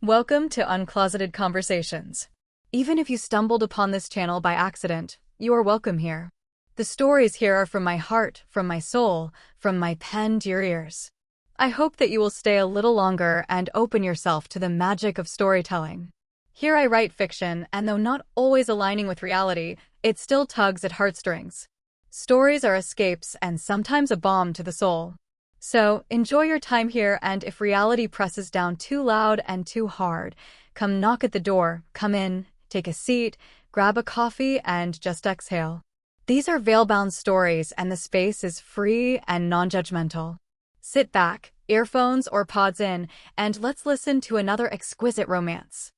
Welcome to Uncloseted Conversations. Even if you stumbled upon this channel by accident, you are welcome here. The stories here are from my heart, from my soul, from my pen to your ears. I hope that you will stay a little longer and open yourself to the magic of storytelling. Here I write fiction, and though not always aligning with reality, it still tugs at heartstrings. Stories are escapes and sometimes a balm to the soul. So, enjoy your time here, and if reality presses down too loud and too hard, come knock at the door, come in, take a seat, grab a coffee, and just exhale. These are veil-bound stories, and the space is free and non-judgmental. Sit back, earphones or pods in, and let's listen to another exquisite romance.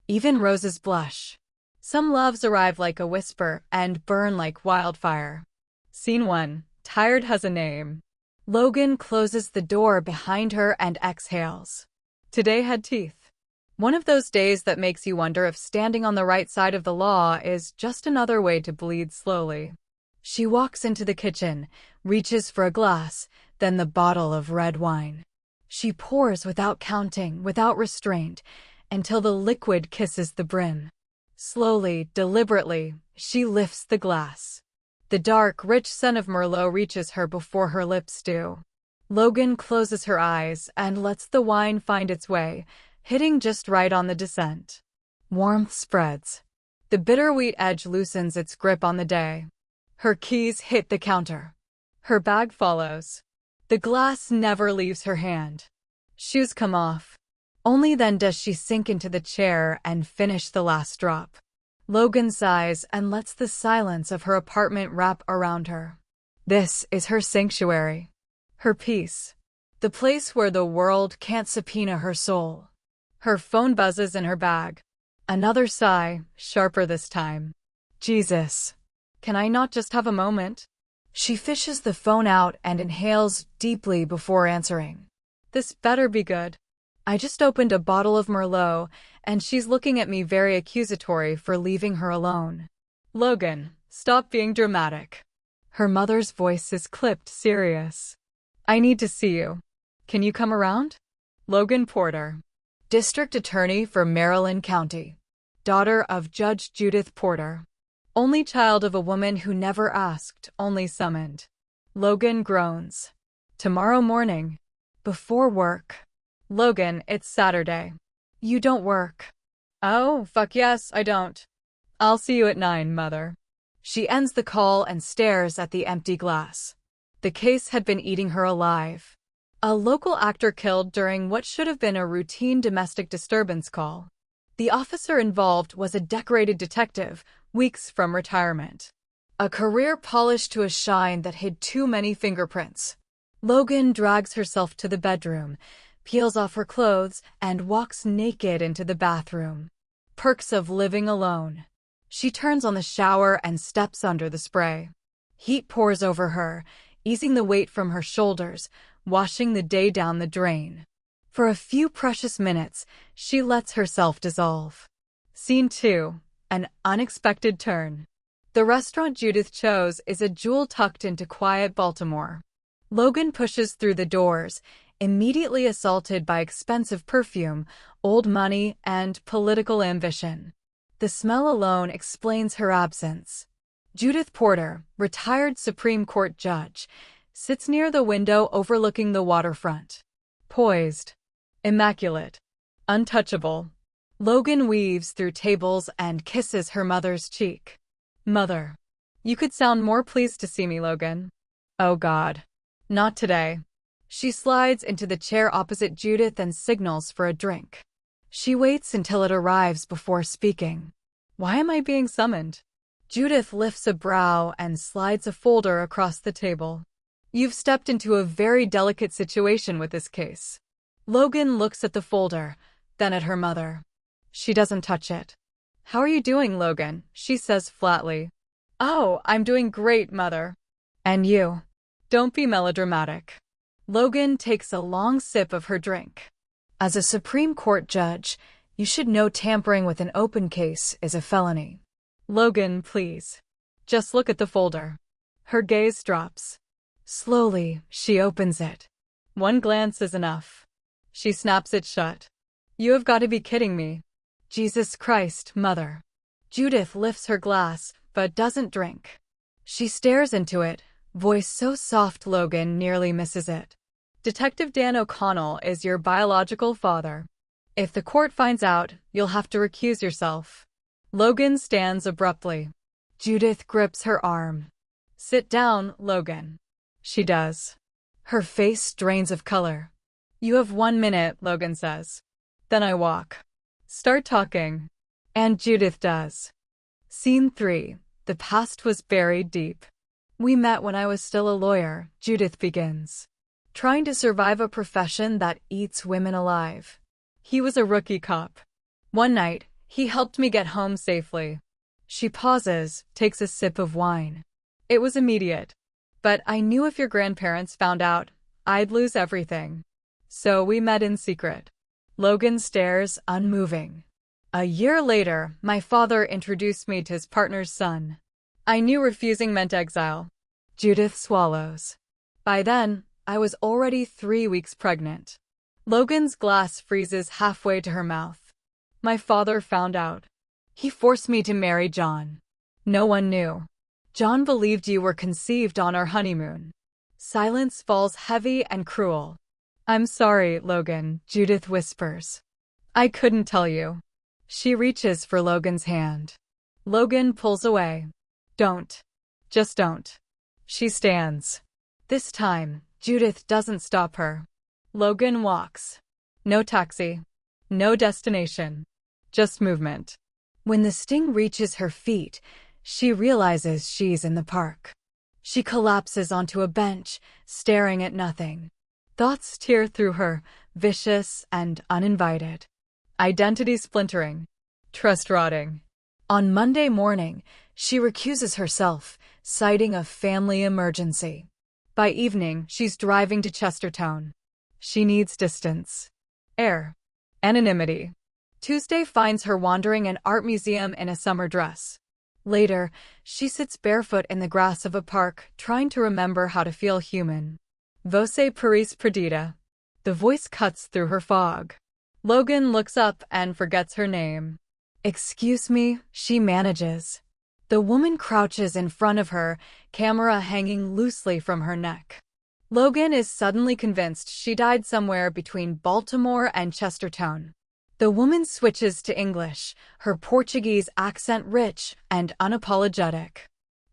Even roses blush. Some loves arrive like a whisper and burn like wildfire. Scene 1. Tired has a name. Logan closes the door behind her and exhales. Today had teeth. One of those days that makes you wonder if standing on the right side of the law is just another way to bleed slowly. She walks into the kitchen, reaches for a glass, then the bottle of red wine. She pours without counting, without restraint, until the liquid kisses the brim. Slowly, deliberately, she lifts the glass. The dark, rich scent of Merlot reaches her before her lips do. Logan closes her eyes and lets the wine find its way, hitting just right on the descent. Warmth spreads. The bitter wheat edge loosens its grip on the day. Her keys hit the counter. Her bag follows. The glass never leaves her hand. Shoes come off. Only then does she sink into the chair and finish the last drop. Logan sighs and lets the silence of her apartment wrap around her. This is her sanctuary. Her peace. The place where the world can't subpoena her soul. Her phone buzzes in her bag. Another sigh, sharper this time. Jesus. Can I not just have a moment? She fishes the phone out and inhales deeply before answering. This better be good. I just opened a bottle of Merlot, and she's looking at me very accusatory for leaving her alone. Logan, stop being dramatic. Her mother's voice is clipped serious. I need to see you. Can you come around? Logan Porter, District Attorney for Maryland County. Daughter of Judge Judith Porter. Only child of a woman who never asked, only summoned. Logan groans. Tomorrow morning. Before work. Logan, it's Saturday. You don't work. Oh, fuck yes, I don't. I'll see you at 9, mother. She ends the call and stares at the empty glass. The case had been eating her alive. A local actor killed during what should have been a routine domestic disturbance call. The officer involved was a decorated detective, weeks from retirement. A career polished to a shine that hid too many fingerprints. Logan drags herself to the bedroom, peels off her clothes, and walks naked into the bathroom. Perks of living alone. She turns on the shower and steps under the spray. Heat pours over her, easing the weight from her shoulders, washing the day down the drain. For a few precious minutes, she lets herself dissolve. Scene 2. An unexpected turn. The restaurant Judith chose is a jewel tucked into quiet Baltimore. Logan pushes through the doors, immediately assaulted by expensive perfume, old money, and political ambition. The smell alone explains her absence. Judith Porter, retired Supreme Court judge, sits near the window overlooking the waterfront. Poised. Immaculate. Untouchable. Logan weaves through tables and kisses her mother's cheek. Mother. You could sound more pleased to see me, Logan. Oh God. Not today. She slides into the chair opposite Judith and signals for a drink. She waits until it arrives before speaking. Why am I being summoned? Judith lifts a brow and slides a folder across the table. You've stepped into a very delicate situation with this case. Logan looks at the folder, then at her mother. She doesn't touch it. How are you doing, Logan? She says flatly. Oh, I'm doing great, mother. And you? Don't be melodramatic. Logan takes a long sip of her drink. As a Supreme Court judge, you should know tampering with an open case is a felony. Logan, please. Just look at the folder. Her gaze drops. Slowly, she opens it. One glance is enough. She snaps it shut. You have got to be kidding me. Jesus Christ, Mother. Judith lifts her glass, but doesn't drink. She stares into it, voice so soft Logan nearly misses it. Detective Dan O'Connell is your biological father. If the court finds out, you'll have to recuse yourself. Logan stands abruptly. Judith grips her arm. Sit down, Logan. She does. Her face drains of color. You have 1 minute, Logan says. Then I walk. Start talking. And Judith does. Scene 3. The past was buried deep. We met when I was still a lawyer, Judith begins. Trying to survive a profession that eats women alive. He was a rookie cop. One night, he helped me get home safely. She pauses, takes a sip of wine. It was immediate. But I knew if your grandparents found out, I'd lose everything. So we met in secret. Logan stares, unmoving. A year later, my father introduced me to his partner's son. I knew refusing meant exile. Judith swallows. By then, I was already 3 weeks pregnant. Logan's glass freezes halfway to her mouth. My father found out. He forced me to marry John. No one knew. John believed you were conceived on our honeymoon. Silence falls heavy and cruel. I'm sorry, Logan, Judith whispers. I couldn't tell you. She reaches for Logan's hand. Logan pulls away. Don't. Just don't. She stands. This time, Judith doesn't stop her. Logan walks. No taxi. No destination. Just movement. When the sting reaches her feet, she realizes she's in the park. She collapses onto a bench, staring at nothing. Thoughts tear through her, vicious and uninvited. Identity splintering. Trust rotting. On Monday morning, she recuses herself, citing a family emergency. By evening, she's driving to Chestertown. She needs distance. Air. Anonymity. Tuesday finds her wandering an art museum in a summer dress. Later, she sits barefoot in the grass of a park, trying to remember how to feel human. Você Paris Perdida. The voice cuts through her fog. Logan looks up and forgets her name. Excuse me, she manages. The woman crouches in front of her, camera hanging loosely from her neck. Logan is suddenly convinced she died somewhere between Baltimore and Chestertown. The woman switches to English, her Portuguese accent rich and unapologetic.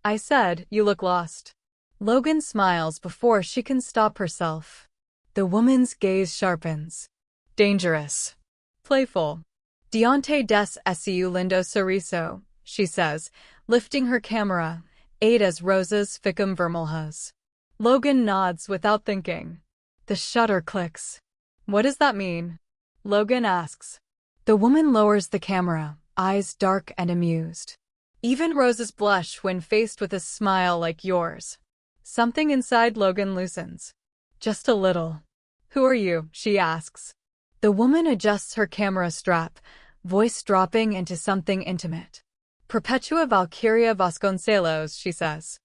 I said, you look lost. Logan smiles before she can stop herself. The woman's gaze sharpens. Dangerous. Playful. Diante des seu lindo sorriso, she says, lifting her camera, as rosas ficam vermelhas. Logan nods without thinking. The shutter clicks. What does that mean? Logan asks. The woman lowers the camera, eyes dark and amused. Even roses blush when faced with a smile like yours. Something inside Logan loosens. Just a little. Who are you? She asks. The woman adjusts her camera strap, voice dropping into something intimate. Perpetua Valkyria Vasconcelos, she says.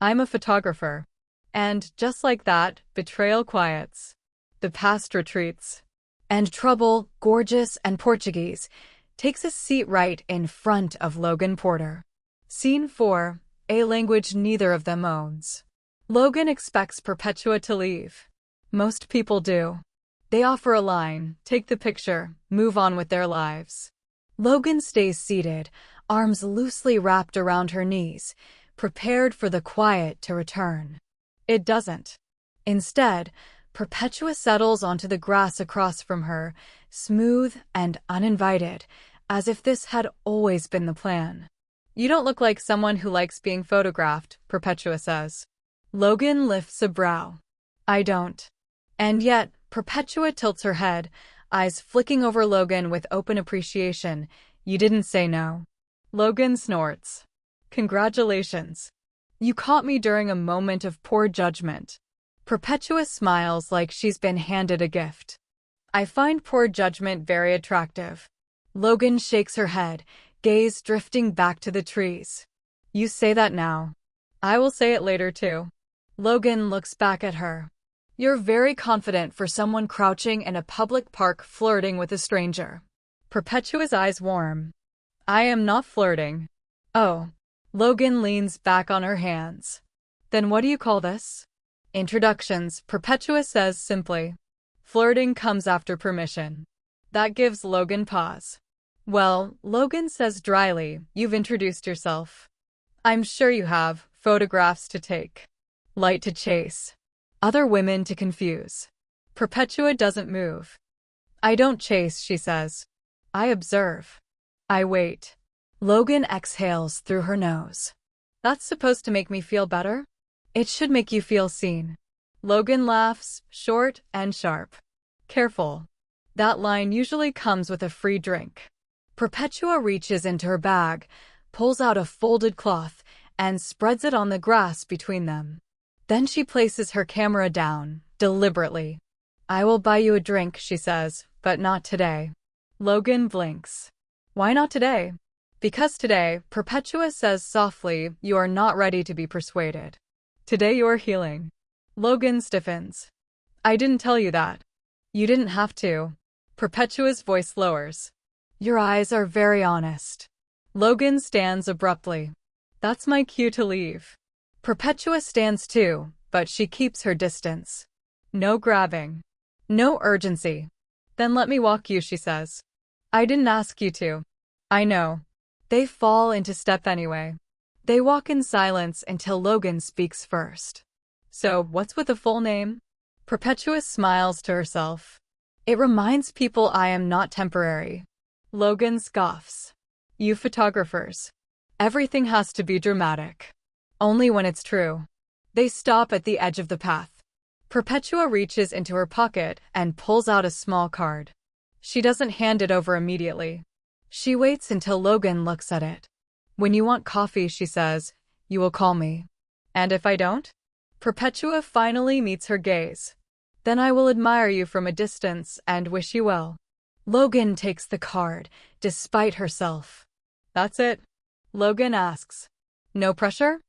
I'm a photographer. And, just like that, betrayal quiets. The past retreats. And Trouble, gorgeous and Portuguese, takes a seat right in front of Logan Porter. Scene 4, a language neither of them owns. Logan expects Perpetua to leave. Most people do. They offer a line, take the picture, move on with their lives. Logan stays seated, arms loosely wrapped around her knees, prepared for the quiet to return. It doesn't. Instead, Perpetua settles onto the grass across from her, smooth and uninvited, as if this had always been the plan. You don't look like someone who likes being photographed, Perpetua says. Logan lifts a brow. I don't. And yet, Perpetua tilts her head, eyes flicking over Logan with open appreciation. You didn't say no. Logan snorts. Congratulations. You caught me during a moment of poor judgment. Perpetua smiles like she's been handed a gift. I find poor judgment very attractive. Logan shakes her head, gaze drifting back to the trees. You say that now. I will say it later too. Logan looks back at her. You're very confident for someone crouching in a public park flirting with a stranger. Perpetua's eyes warm. I am not flirting. Oh. Logan leans back on her hands. Then what do you call this? Introductions, Perpetua says simply. Flirting comes after permission. That gives Logan pause. Well, Logan says dryly, you've introduced yourself. I'm sure you have. Photographs to take. Light to chase. Other women to confuse. Perpetua doesn't move. I don't chase, she says. I observe. I wait. Logan exhales through her nose. That's supposed to make me feel better? It should make you feel seen. Logan laughs, short and sharp. Careful. That line usually comes with a free drink. Perpetua reaches into her bag, pulls out a folded cloth, and spreads it on the grass between them. Then she places her camera down, deliberately. I will buy you a drink, she says, but not today. Logan blinks. Why not today? Because today, Perpetua says softly, you are not ready to be persuaded. Today you're healing. Logan stiffens. I didn't tell you that. You didn't have to. Perpetua's voice lowers. Your eyes are very honest. Logan stands abruptly. That's my cue to leave. Perpetua stands too, but she keeps her distance. No grabbing. No urgency. Then let me walk you, she says. I didn't ask you to. I know. They fall into step anyway. They walk in silence until Logan speaks first. So, what's with the full name? Perpetua smiles to herself. It reminds people I am not temporary. Logan scoffs. You photographers. Everything has to be dramatic. Only when it's true. They stop at the edge of the path. Perpetua reaches into her pocket and pulls out a small card. She doesn't hand it over immediately. She waits until Logan looks at it. When you want coffee, she says, you will call me. And if I don't? Perpetua finally meets her gaze. Then I will admire you from a distance and wish you well. Logan takes the card, despite herself. That's it? Logan asks. No pressure?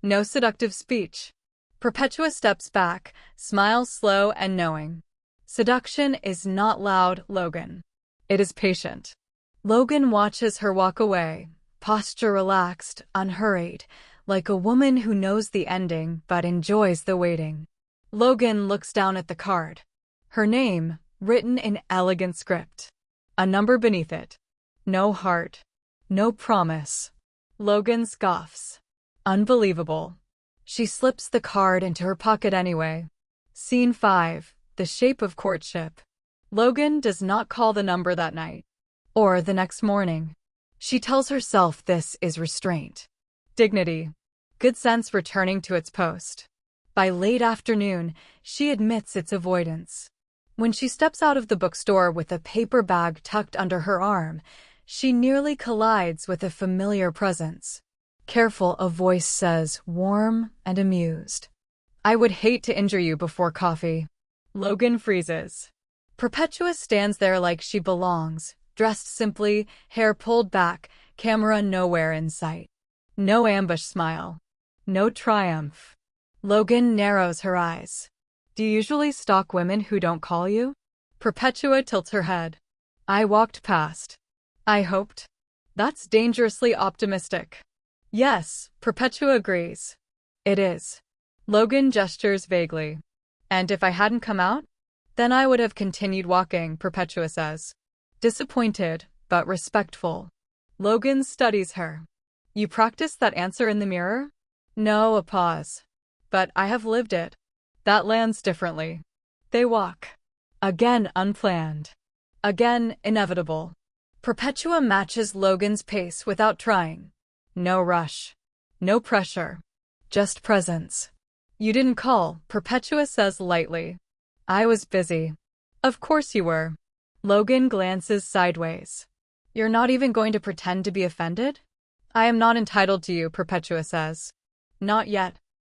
No seductive speech. Perpetua steps back, smiles slow and knowing. Seduction is not loud, Logan. It is patient. Logan watches her walk away, posture relaxed, unhurried, like a woman who knows the ending but enjoys the waiting. Logan looks down at the card. Her name, written in elegant script. A number beneath it. No heart. No promise. Logan scoffs. Unbelievable. She slips the card into her pocket anyway. Scene 5. The shape of courtship. Logan does not call the number that night. Or the next morning. She tells herself this is restraint. Dignity. Good sense returning to its post. By late afternoon, she admits its avoidance. When she steps out of the bookstore with a paper bag tucked under her arm, she nearly collides with a familiar presence. Careful, a voice says, warm and amused. I would hate to injure you before coffee. Logan freezes. Perpetua stands there like she belongs, dressed simply, hair pulled back, camera nowhere in sight. No ambush smile. No triumph. Logan narrows her eyes. Do you usually stalk women who don't call you? Perpetua tilts her head. I walked past. I hoped. That's dangerously optimistic. Yes, Perpetua agrees. It is. Logan gestures vaguely. And if I hadn't come out? Then I would have continued walking, Perpetua says. Disappointed, but respectful. Logan studies her. You practice that answer in the mirror? No, a pause. But I have lived it. That lands differently. They walk. Again unplanned. Again inevitable. Perpetua matches Logan's pace without trying. No rush. No pressure. Just presence. You didn't call, Perpetua says lightly. I was busy. Of course you were. Logan glances sideways. You're not even going to pretend to be offended? I am not entitled to you, Perpetua says. Not yet.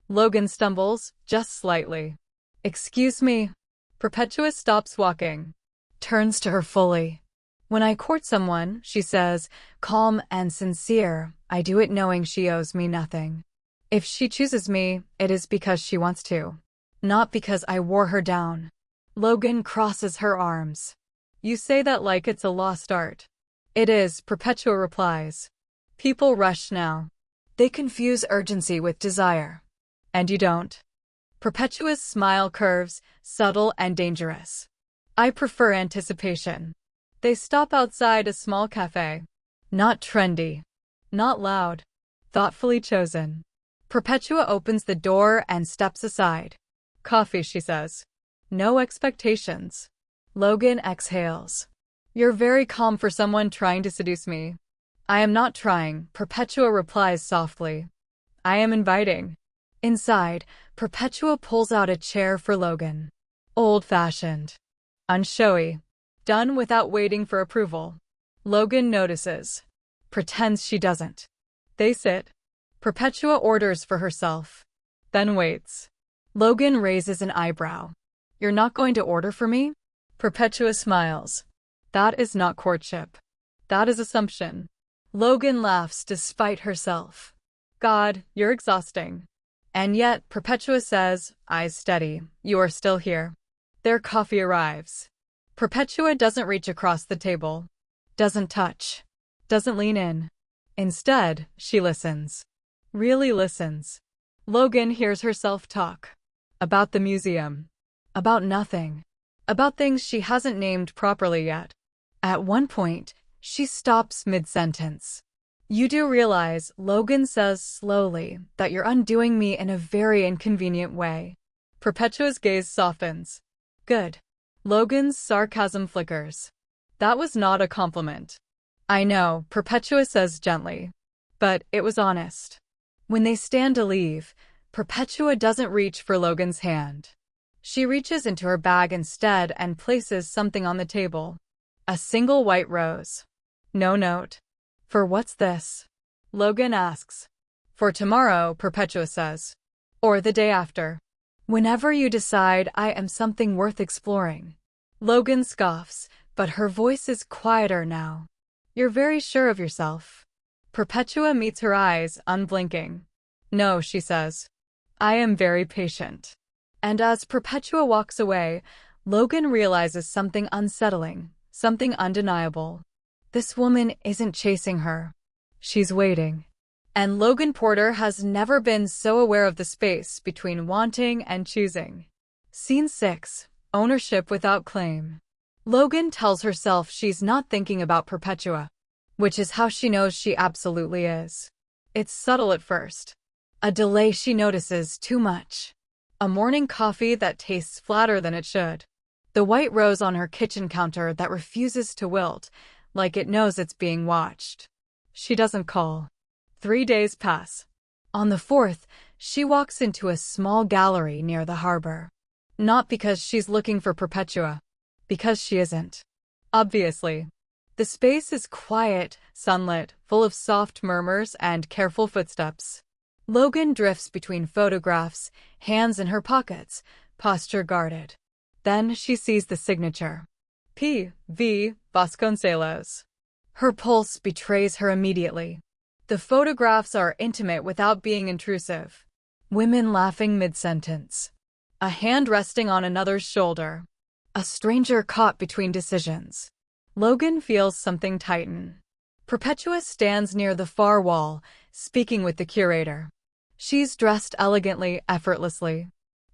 Logan stumbles, just slightly. Excuse me. Perpetua stops walking. Turns to her fully. When I court someone, she says, calm and sincere, I do it knowing she owes me nothing. If she chooses me, it is because she wants to. Not because I wore her down. Logan crosses her arms. You say that like it's a lost art. It is, Perpetua replies. People rush now. They confuse urgency with desire. And you don't. Perpetua's smile curves, subtle and dangerous. I prefer anticipation. They stop outside a small cafe. Not trendy. Not loud. Thoughtfully chosen. Perpetua opens the door and steps aside. Coffee, she says. No expectations. Logan exhales. You're very calm for someone trying to seduce me. I am not trying, Perpetua replies softly. I am inviting. Inside, Perpetua pulls out a chair for Logan. Old-fashioned. Unshowy. Done without waiting for approval. Logan notices. Pretends she doesn't. They sit. Perpetua orders for herself. Then waits. Logan raises an eyebrow. You're not going to order for me? Perpetua smiles. That is not courtship. That is assumption. Logan laughs despite herself. God, you're exhausting. And yet, Perpetua says, eyes steady, you are still here. Their coffee arrives. Perpetua doesn't reach across the table. Doesn't touch. Doesn't lean in. Instead, she listens. Really listens. Logan hears herself talk. About the museum. About nothing. About things she hasn't named properly yet. At one point, she stops mid-sentence. You do realize, Logan says slowly, that you're undoing me in a very inconvenient way. Perpetua's gaze softens. Good. Logan's sarcasm flickers. That was not a compliment. I know, Perpetua says gently. But it was honest. When they stand to leave, Perpetua doesn't reach for Logan's hand. She reaches into her bag instead and places something on the table. A single white rose. No note. For what's this? Logan asks. For tomorrow, Perpetua says. Or the day after. Whenever you decide I am something worth exploring. Logan scoffs, but her voice is quieter now. You're very sure of yourself. Perpetua meets her eyes, unblinking. No, she says. I am very patient. And as Perpetua walks away, Logan realizes something unsettling, something undeniable. This woman isn't chasing her. She's waiting. And Logan Porter has never been so aware of the space between wanting and choosing. Scene 6. Ownership without claim. Logan tells herself she's not thinking about Perpetua, which is how she knows she absolutely is. It's subtle at first. A delay she notices too much. A morning coffee that tastes flatter than it should. The white rose on her kitchen counter that refuses to wilt, like it knows it's being watched. She doesn't call. 3 days pass. On the 4th, she walks into a small gallery near the harbor. Not because she's looking for Perpetua. Because she isn't. Obviously. The space is quiet, sunlit, full of soft murmurs and careful footsteps. Logan drifts between photographs, hands in her pockets, posture guarded. Then she sees the signature. P. V. Vasconcelos. Her pulse betrays her immediately. The photographs are intimate without being intrusive. Women laughing mid-sentence. A hand resting on another's shoulder. A stranger caught between decisions. Logan feels something tighten. Perpetua stands near the far wall, speaking with the curator. She's dressed elegantly, effortlessly.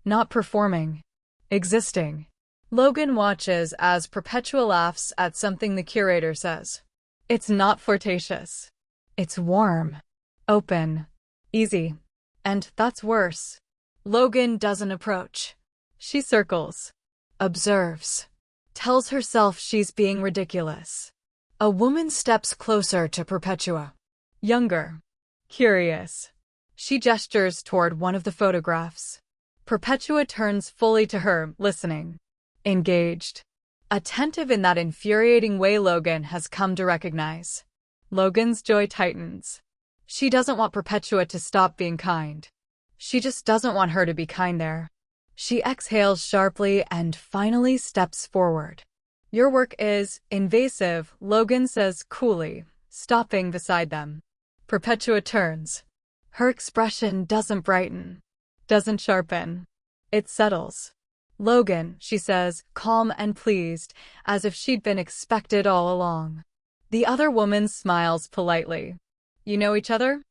Not performing. Existing. Logan watches as Perpetua laughs at something the curator says. It's not flirtatious. It's warm. Open. Easy. And that's worse. Logan doesn't approach. She circles. Observes. Tells herself she's being ridiculous. A woman steps closer to Perpetua. Younger. Curious. She gestures toward one of the photographs. Perpetua turns fully to her, listening. Engaged. Attentive in that infuriating way Logan has come to recognize. Logan's joy tightens. She doesn't want Perpetua to stop being kind. She just doesn't want her to be kind there. She exhales sharply and finally steps forward. Your work is invasive, Logan says coolly, stopping beside them. Perpetua turns. Her expression doesn't brighten. Doesn't sharpen. It settles. Logan, she says, calm and pleased, as if she'd been expected all along. The other woman smiles politely. You know each other?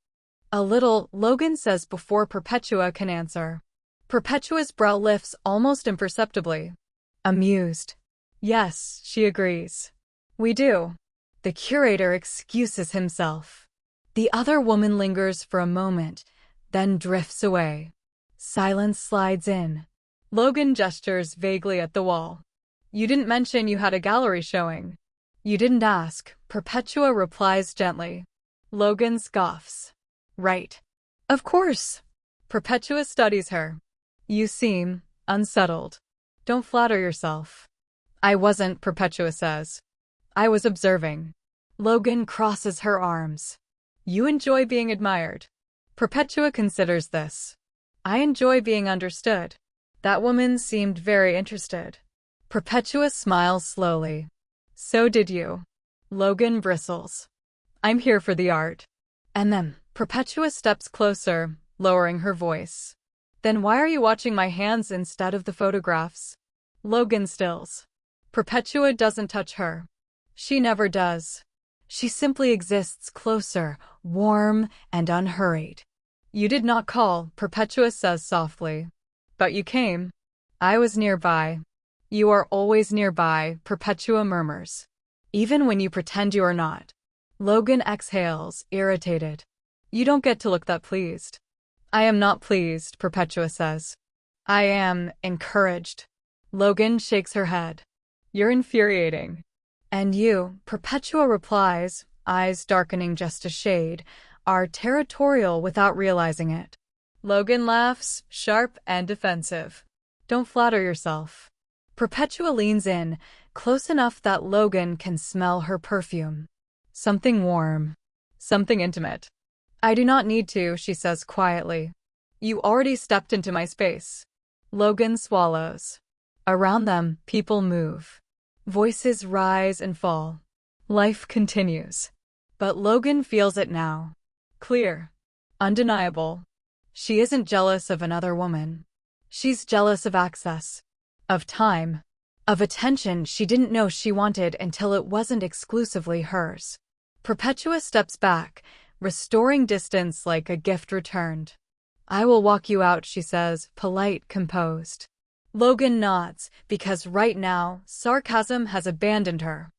A little, Logan says before Perpetua can answer. Perpetua's brow lifts almost imperceptibly. Amused. Yes, she agrees. We do. The curator excuses himself. The other woman lingers for a moment, then drifts away. Silence slides in. Logan gestures vaguely at the wall. You didn't mention you had a gallery showing. You didn't ask, Perpetua replies gently. Logan scoffs. Right. Of course. Perpetua studies her. You seem unsettled. Don't flatter yourself. I wasn't, Perpetua says. I was observing. Logan crosses her arms. You enjoy being admired. Perpetua considers this. I enjoy being understood. That woman seemed very interested. Perpetua smiles slowly. So did you. Logan bristles. I'm here for the art. And then, Perpetua steps closer, lowering her voice. Then why are you watching my hands instead of the photographs? Logan stills. Perpetua doesn't touch her. She never does. She simply exists closer, warm and unhurried. You did not call, Perpetua says softly. But you came. I was nearby. You are always nearby, Perpetua murmurs. Even when you pretend you are not. Logan exhales, irritated. You don't get to look that pleased. I am not pleased, Perpetua says. I am encouraged. Logan shakes her head. You're infuriating. And you, Perpetua replies, eyes darkening just a shade, are territorial without realizing it. Logan laughs, sharp and defensive. Don't flatter yourself. Perpetua leans in, close enough that Logan can smell her perfume. Something warm. Something intimate. I do not need to, she says quietly. You already stepped into my space. Logan swallows. Around them, people move. Voices rise and fall. Life continues. But Logan feels it now. Clear. Undeniable. She isn't jealous of another woman. She's jealous of access. Of time. Of attention she didn't know she wanted until it wasn't exclusively hers. Perpetua steps back, restoring distance like a gift returned. I will walk you out, she says, polite, composed. Logan nods, because right now, sarcasm has abandoned her.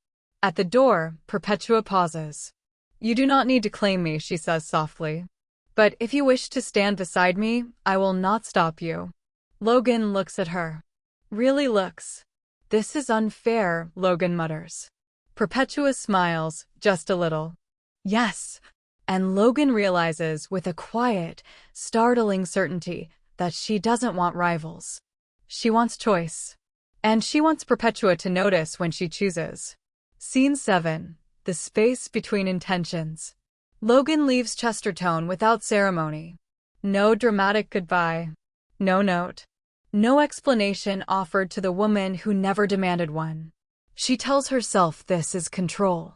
At the door, Perpetua pauses. You do not need to claim me, she says softly. But if you wish to stand beside me, I will not stop you. Logan looks at her. Really looks. This is unfair, Logan mutters. Perpetua smiles, just a little. Yes. And Logan realizes with a quiet, startling certainty that she doesn't want rivals. She wants choice. And she wants Perpetua to notice when she chooses. Scene 7. The space between intentions. Logan leaves Chesterton without ceremony. No dramatic goodbye. No note. No explanation offered to the woman who never demanded one. She tells herself this is control.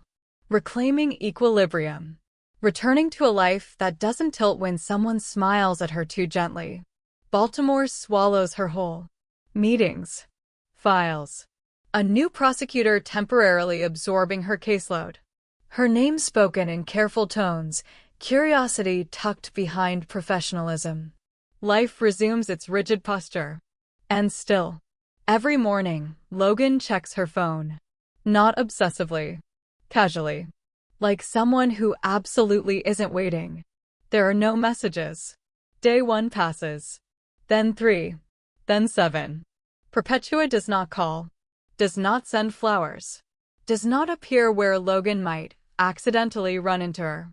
Reclaiming equilibrium. Returning to a life that doesn't tilt when someone smiles at her too gently. Baltimore swallows her whole. Meetings. Files. A new prosecutor temporarily absorbing her caseload. Her name spoken in careful tones, curiosity tucked behind professionalism. Life resumes its rigid posture. And still. Every morning, Logan checks her phone. Not obsessively. Casually. Like someone who absolutely isn't waiting. There are no messages. Day 1 passes. Then 3. Then 7. Perpetua does not call. Does not send flowers. Does not appear where Logan might accidentally run into her.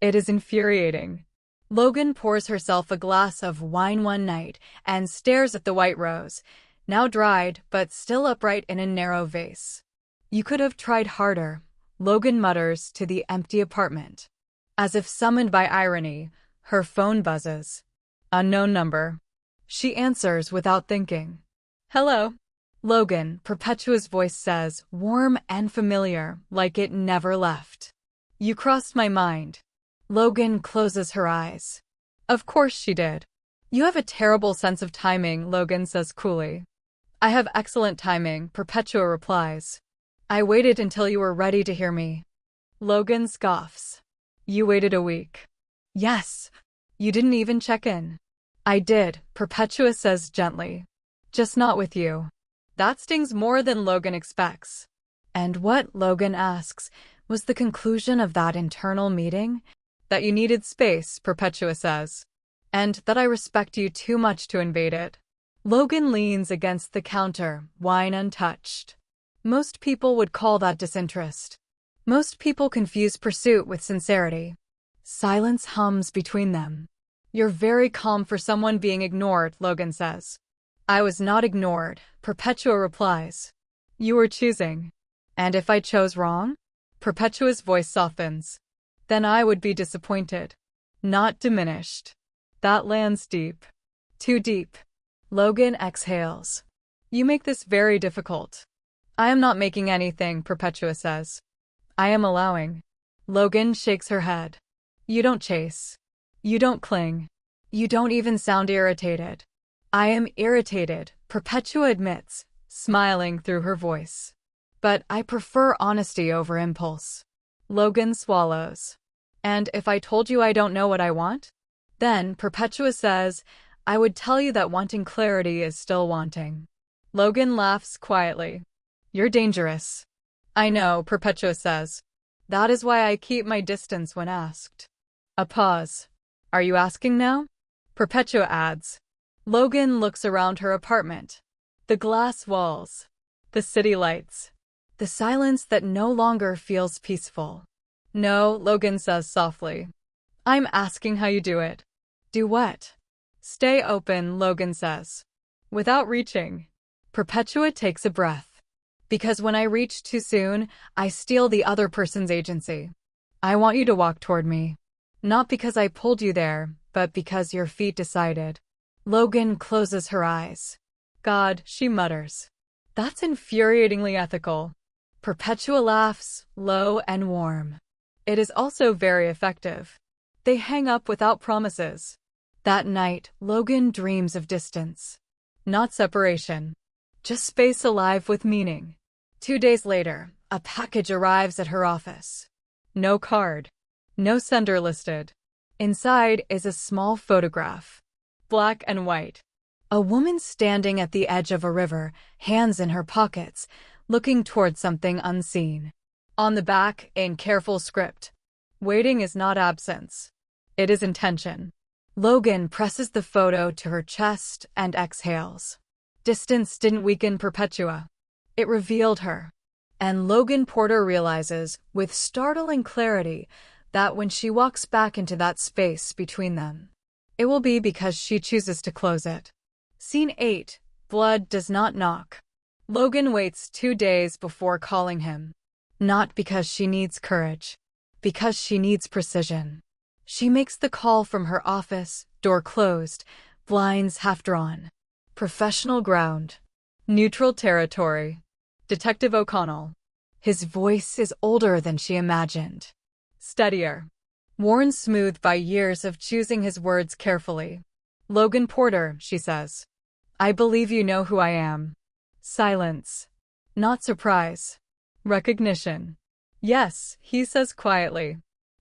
It is infuriating. Logan pours herself a glass of wine one night and stares at the white rose, now dried but still upright in a narrow vase. You could have tried harder, Logan mutters to the empty apartment. As if summoned by irony, her phone buzzes. Unknown number. She answers without thinking. Hello. Logan, Perpetua's voice says, warm and familiar, like it never left. You crossed my mind. Logan closes her eyes. Of course she did. You have a terrible sense of timing, Logan says coolly. I have excellent timing, Perpetua replies. I waited until you were ready to hear me. Logan scoffs. You waited a week. Yes. You didn't even check in. I did, Perpetua says gently. Just not with you. That stings more than Logan expects. And what, Logan asks, was the conclusion of that internal meeting? That you needed space, Perpetua says. And that I respect you too much to invade it. Logan leans against the counter, wine untouched. Most people would call that disinterest. Most people confuse pursuit with sincerity. Silence hums between them. You're very calm for someone being ignored, Logan says. I was not ignored, Perpetua replies. You were choosing. And if I chose wrong? Perpetua's voice softens. Then I would be disappointed. Not diminished. That lands deep. Too deep. Logan exhales. You make this very difficult. I am not making anything, Perpetua says. I am allowing. Logan shakes her head. You don't chase. You don't cling. You don't even sound irritated. I am irritated, Perpetua admits, smiling through her voice. But I prefer honesty over impulse. Logan swallows. And if I told you I don't know what I want? Then, Perpetua says, I would tell you that wanting clarity is still wanting. Logan laughs quietly. You're dangerous. I know, Perpetua says. That is why I keep my distance when asked. A pause. Are you asking now? Perpetua adds. Logan looks around her apartment. The glass walls. The city lights. The silence that no longer feels peaceful. No, Logan says softly. I'm asking how you do it. Do what? Stay open, Logan says. Without reaching. Perpetua takes a breath. Because when I reach too soon, I steal the other person's agency. I want you to walk toward me. Not because I pulled you there, but because your feet decided. Logan closes her eyes. God, she mutters. That's infuriatingly ethical. Perpetua laughs, low and warm. It is also very effective. They hang up without promises. That night, Logan dreams of distance. Not separation. Just space alive with meaning. 2 days later, a package arrives at her office. No card. No sender listed. Inside is a small photograph. Black and white. A woman standing at the edge of a river, hands in her pockets, looking toward something unseen. On the back, in careful script. Waiting is not absence. It is intention. Logan presses the photo to her chest and exhales. Distance didn't weaken Perpetua. It revealed her. And Logan Porter realizes, with startling clarity, that when she walks back into that space between them, it will be because she chooses to close it. Scene 8. Blood does not knock. Logan waits 2 days before calling him. Not because she needs courage. Because she needs precision. She makes the call from her office, door closed, blinds half drawn. Professional ground. Neutral territory. Detective O'Connell. His voice is older than she imagined. Steadier. Worn smooth by years of choosing his words carefully. Logan Porter, she says. I believe you know who I am. Silence. Not surprise. Recognition. Yes, he says quietly.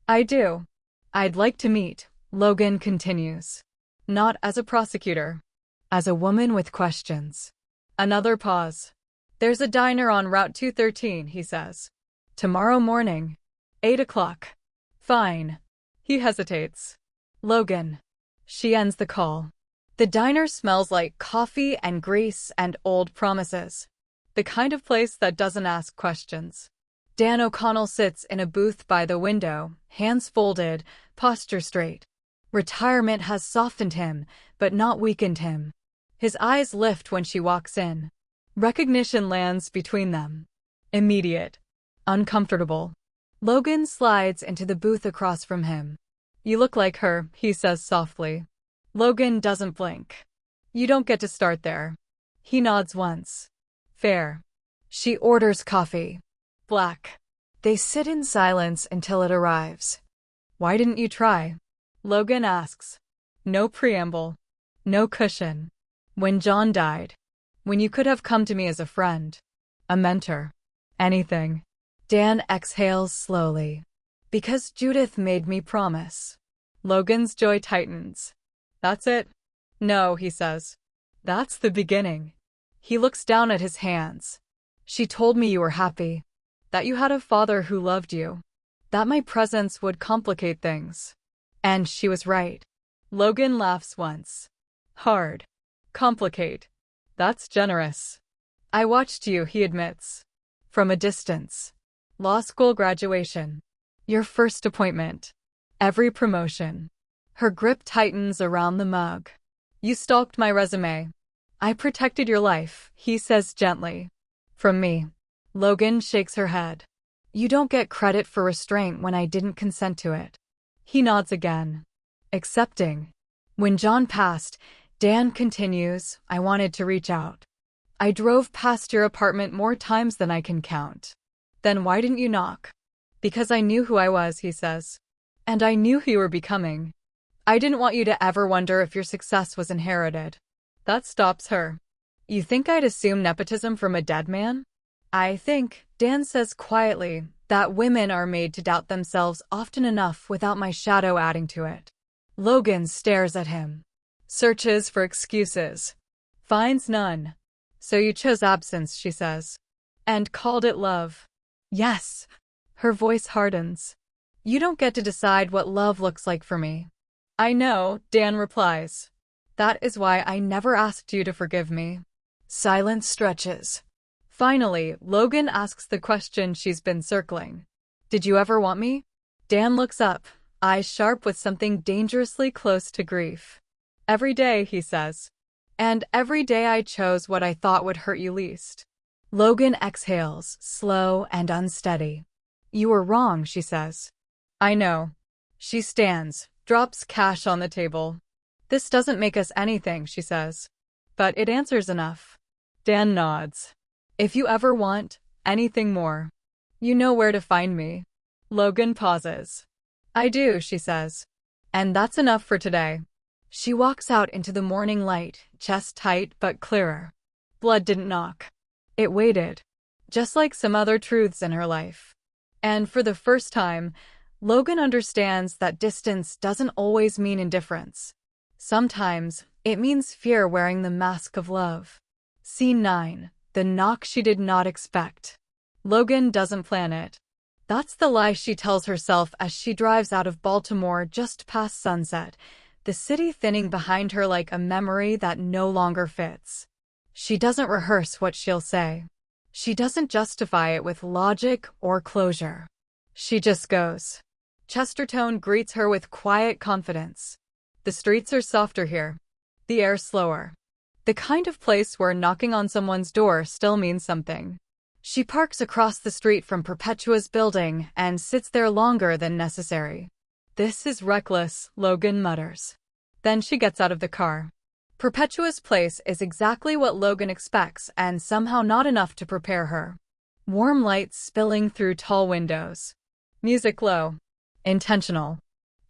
I do. I'd like to meet, Logan continues. Not as a prosecutor. As a woman with questions. Another pause. There's a diner on Route 213, he says. Tomorrow morning. 8 o'clock. Fine. He hesitates. Logan. She ends the call. The diner smells like coffee and grease and old promises. The kind of place that doesn't ask questions. Dan O'Connell sits in a booth by the window, hands folded, posture straight. Retirement has softened him, but not weakened him. His eyes lift when she walks in. Recognition lands between them. Immediate. Uncomfortable. Logan slides into the booth across from him. You look like her, he says softly. Logan doesn't blink. You don't get to start there. He nods once. Fair. She orders coffee. Black. They sit in silence until it arrives. Why didn't you try? Logan asks. No preamble. No cushion. When John died. When you could have come to me as a friend. A mentor. Anything. Dan exhales slowly. Because Judith made me promise. Logan's jaw tightens. That's it? No, he says. That's the beginning. He looks down at his hands. She told me you were happy. That you had a father who loved you. That my presence would complicate things. And she was right. Logan laughs once. Hard. Complicate. That's generous. I watched you, he admits. From a distance. Law school graduation. Your first appointment. Every promotion. Her grip tightens around the mug. You stalked my resume. I protected your life, he says gently. From me. Logan shakes her head. You don't get credit for restraint when I didn't consent to it. He nods again. Accepting. When John passed, Dan continues, I wanted to reach out. I drove past your apartment more times than I can count. Then why didn't you knock? Because I knew who I was, he says. And I knew who you were becoming. I didn't want you to ever wonder if your success was inherited. That stops her. You think I'd assume nepotism from a dead man? I think, Dan says quietly, that women are made to doubt themselves often enough without my shadow adding to it. Logan stares at him. Searches for excuses. Finds none. So you chose absence, she says. And called it love. Yes. Her voice hardens. You don't get to decide what love looks like for me. I know, Dan replies. That is why I never asked you to forgive me. Silence stretches. Finally, Logan asks the question she's been circling. Did you ever want me? Dan looks up, eyes sharp with something dangerously close to grief. Every day, he says. And every day I chose what I thought would hurt you least. Logan exhales, slow and unsteady. You were wrong, she says. I know. She stands, drops cash on the table. This doesn't make us anything, she says. But it answers enough. Dan nods. If you ever want anything more, you know where to find me. Logan pauses. I do, she says. And that's enough for today. She walks out into the morning light, chest tight but clearer. Blood didn't knock. It waited. Just like some other truths in her life. And for the first time, Logan understands that distance doesn't always mean indifference. Sometimes, it means fear wearing the mask of love. Scene 9. The knock she did not expect. Logan doesn't plan it. That's the lie she tells herself as she drives out of Baltimore just past sunset, the city thinning behind her like a memory that no longer fits. She doesn't rehearse what she'll say. She doesn't justify it with logic or closure. She just goes. Chesterton greets her with quiet confidence. The streets are softer here. The air slower. The kind of place where knocking on someone's door still means something. She parks across the street from Perpetua's building and sits there longer than necessary. This is reckless, Logan mutters. Then she gets out of the car. Perpetua's place is exactly what Logan expects and somehow not enough to prepare her. Warm lights spilling through tall windows. Music low. Intentional.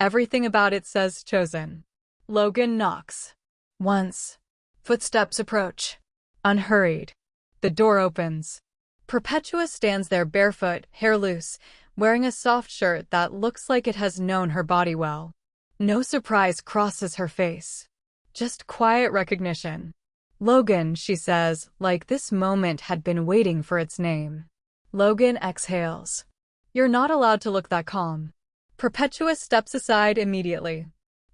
Everything about it says chosen. Logan knocks. Once. Footsteps approach. Unhurried. The door opens. Perpetua stands there barefoot, hair loose, wearing a soft shirt that looks like it has known her body well. No surprise crosses her face. Just quiet recognition. Logan, she says, like this moment had been waiting for its name. Logan exhales. You're not allowed to look that calm. Perpetua steps aside immediately.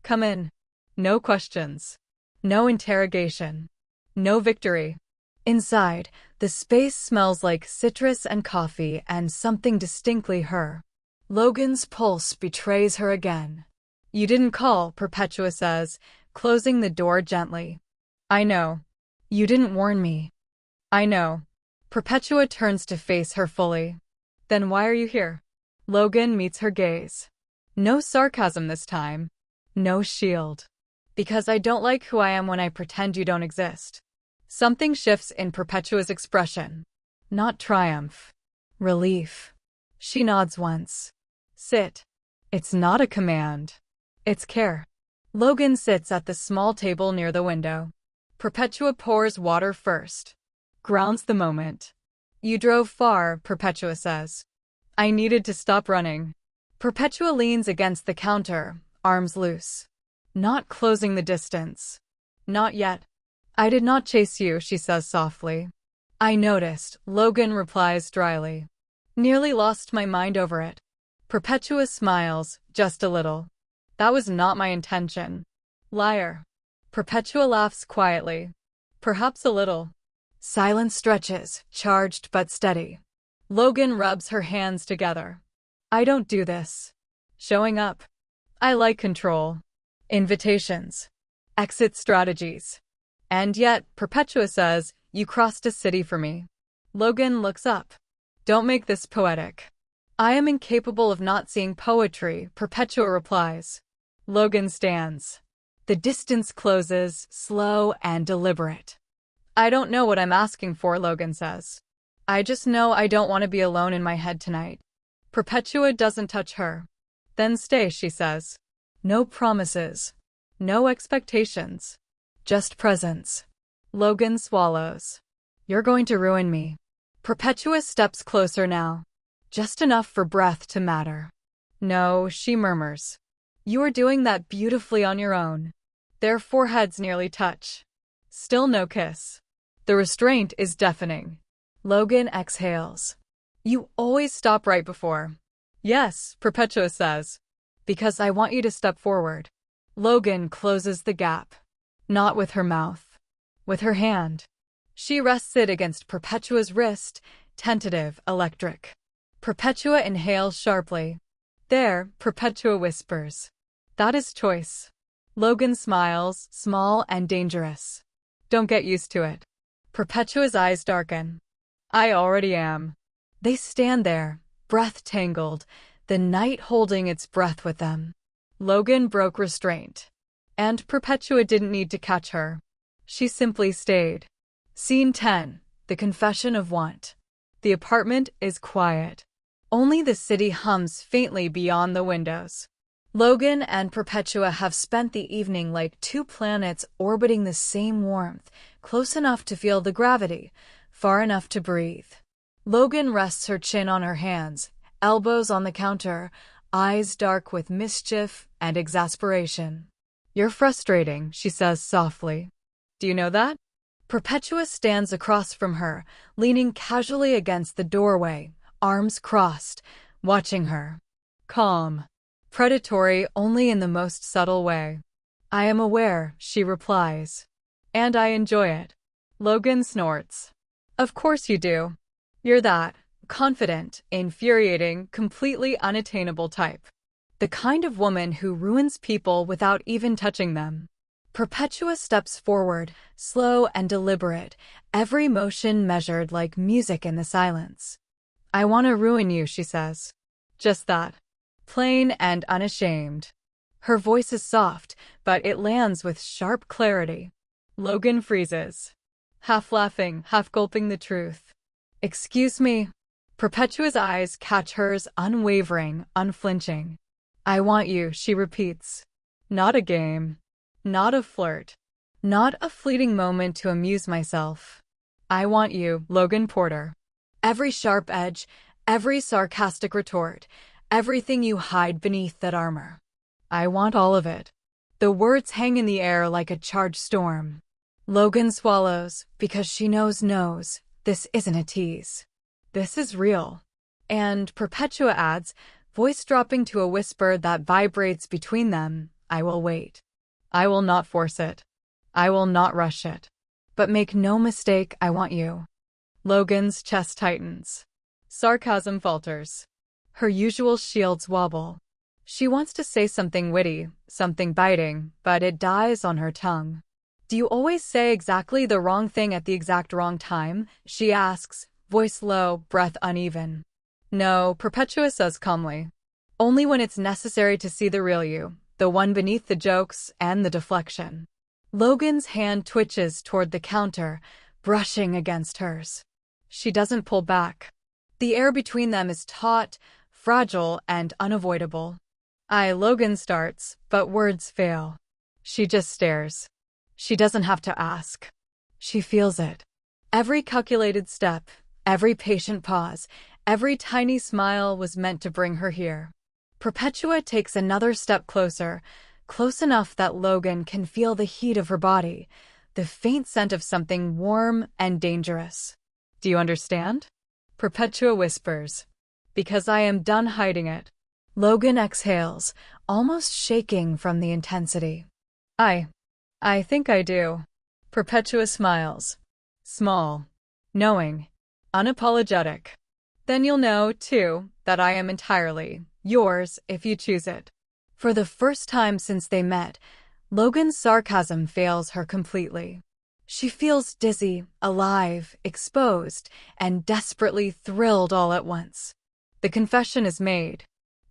Come in. No questions. No interrogation. No victory. Inside, the space smells like citrus and coffee and something distinctly her. Logan's pulse betrays her again. You didn't call, Perpetua says, closing the door gently. I know. You didn't warn me. I know. Perpetua turns to face her fully. Then why are you here? Logan meets her gaze. No sarcasm this time. No shield. Because I don't like who I am when I pretend you don't exist. Something shifts in Perpetua's expression. Not triumph. Relief. She nods once. Sit. It's not a command. It's care. Logan sits at the small table near the window. Perpetua pours water first. Grounds the moment. You drove far, Perpetua says. I needed to stop running. Perpetua leans against the counter, arms loose. Not closing the distance. Not yet. I did not chase you, she says softly. I noticed, Logan replies dryly. Nearly lost my mind over it. Perpetua smiles, just a little. That was not my intention. Liar. Perpetua laughs quietly. Perhaps a little. Silence stretches, charged but steady. Logan rubs her hands together. I don't do this. Showing up. I like control. Invitations. Exit strategies. And yet, Perpetua says, you crossed a city for me. Logan looks up. Don't make this poetic. I am incapable of not seeing poetry, Perpetua replies. Logan stands. The distance closes, slow and deliberate. I don't know what I'm asking for, Logan says. I just know I don't want to be alone in my head tonight. Perpetua doesn't touch her. Then stay, she says. No promises. No expectations. Just presence. Logan swallows. You're going to ruin me. Perpetua steps closer now. Just enough for breath to matter. No, she murmurs. You are doing that beautifully on your own. Their foreheads nearly touch. Still no kiss. The restraint is deafening. Logan exhales. You always stop right before. Yes, Perpetua says. Because I want you to step forward. Logan closes the gap. Not with her mouth. With her hand. She rests it against Perpetua's wrist, tentative, electric. Perpetua inhales sharply. There, Perpetua whispers. That is choice. Logan smiles, small and dangerous. Don't get used to it. Perpetua's eyes darken. I already am. They stand there, breath tangled, the night holding its breath with them. Logan broke restraint. And Perpetua didn't need to catch her. She simply stayed. Scene 10. The Confession of Want. The apartment is quiet. Only the city hums faintly beyond the windows. Logan and Perpetua have spent the evening like two planets orbiting the same warmth, close enough to feel the gravity, far enough to breathe. Logan rests her chin on her hands, elbows on the counter, eyes dark with mischief and exasperation. You're frustrating, she says softly. Do you know that? Perpetua stands across from her, leaning casually against the doorway, arms crossed, watching her. Calm. Predatory only in the most subtle way. I am aware, she replies. And I enjoy it. Logan snorts. Of course you do. You're that confident, infuriating, completely unattainable type. The kind of woman who ruins people without even touching them. Perpetua steps forward, slow and deliberate, every motion measured like music in the silence. I want to ruin you, she says. Just that. Plain and unashamed. Her voice is soft, but it lands with sharp clarity. Logan freezes. Half laughing, half gulping the truth. Excuse me. Perpetua's eyes catch hers, unwavering, unflinching. I want you, she repeats. Not a game. Not a flirt. Not a fleeting moment to amuse myself. I want you, Logan Porter. Every sharp edge, every sarcastic retort, everything you hide beneath that armor. I want all of it. The words hang in the air like a charged storm. Logan swallows, because she knows this isn't a tease. This is real. And Perpetua adds, voice dropping to a whisper that vibrates between them, I will wait. I will not force it. I will not rush it. But make no mistake, I want you. Logan's chest tightens. Sarcasm falters. Her usual shields wobble. She wants to say something witty, something biting, but it dies on her tongue. Do you always say exactly the wrong thing at the exact wrong time? She asks, voice low, breath uneven. No, Perpetua says calmly. Only when it's necessary to see the real you, the one beneath the jokes and the deflection. Logan's hand twitches toward the counter, brushing against hers. She doesn't pull back. The air between them is taut, fragile, and unavoidable. Logan starts, but words fail. She just stares. She doesn't have to ask. She feels it. Every calculated step, every patient pause, every tiny smile was meant to bring her here. Perpetua takes another step closer, close enough that Logan can feel the heat of her body, the faint scent of something warm and dangerous. Do you understand? Perpetua whispers. Because I am done hiding it. Logan exhales, almost shaking from the intensity. I think I do. Perpetua smiles. Small, knowing, unapologetic. Then you'll know, too, that I am entirely yours if you choose it. For the first time since they met, Logan's sarcasm fails her completely. She feels dizzy, alive, exposed, and desperately thrilled all at once. The confession is made,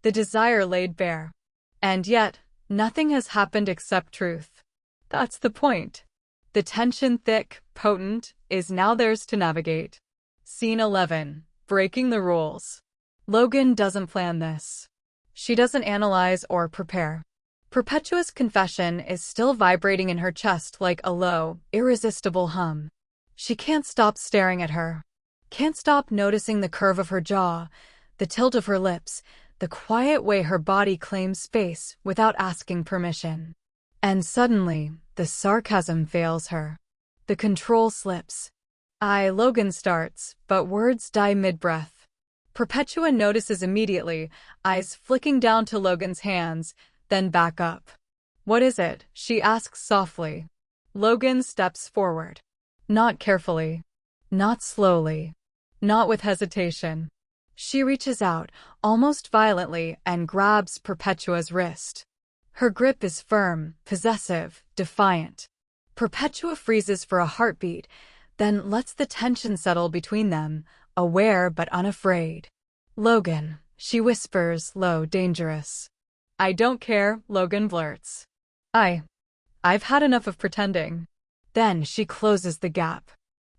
the desire laid bare. And yet, nothing has happened except truth. That's the point. The tension, thick, potent, is now theirs to navigate. Scene 11. Breaking the rules. Logan doesn't plan this. She doesn't analyze or prepare. Perpetua's confession is still vibrating in her chest like a low, irresistible hum. She can't stop staring at her. Can't stop noticing the curve of her jaw, the tilt of her lips, the quiet way her body claims space without asking permission. And suddenly, the sarcasm fails her. The control slips. Logan starts, but words die mid-breath. Perpetua notices immediately, eyes flicking down to Logan's hands, then back up. What is it? She asks softly. Logan steps forward. Not carefully. Not slowly. Not with hesitation. She reaches out, almost violently, and grabs Perpetua's wrist. Her grip is firm, possessive, defiant. Perpetua freezes for a heartbeat, then lets the tension settle between them, aware but unafraid. Logan, she whispers, low, dangerous. I don't care, Logan blurts. I've had enough of pretending. Then she closes the gap.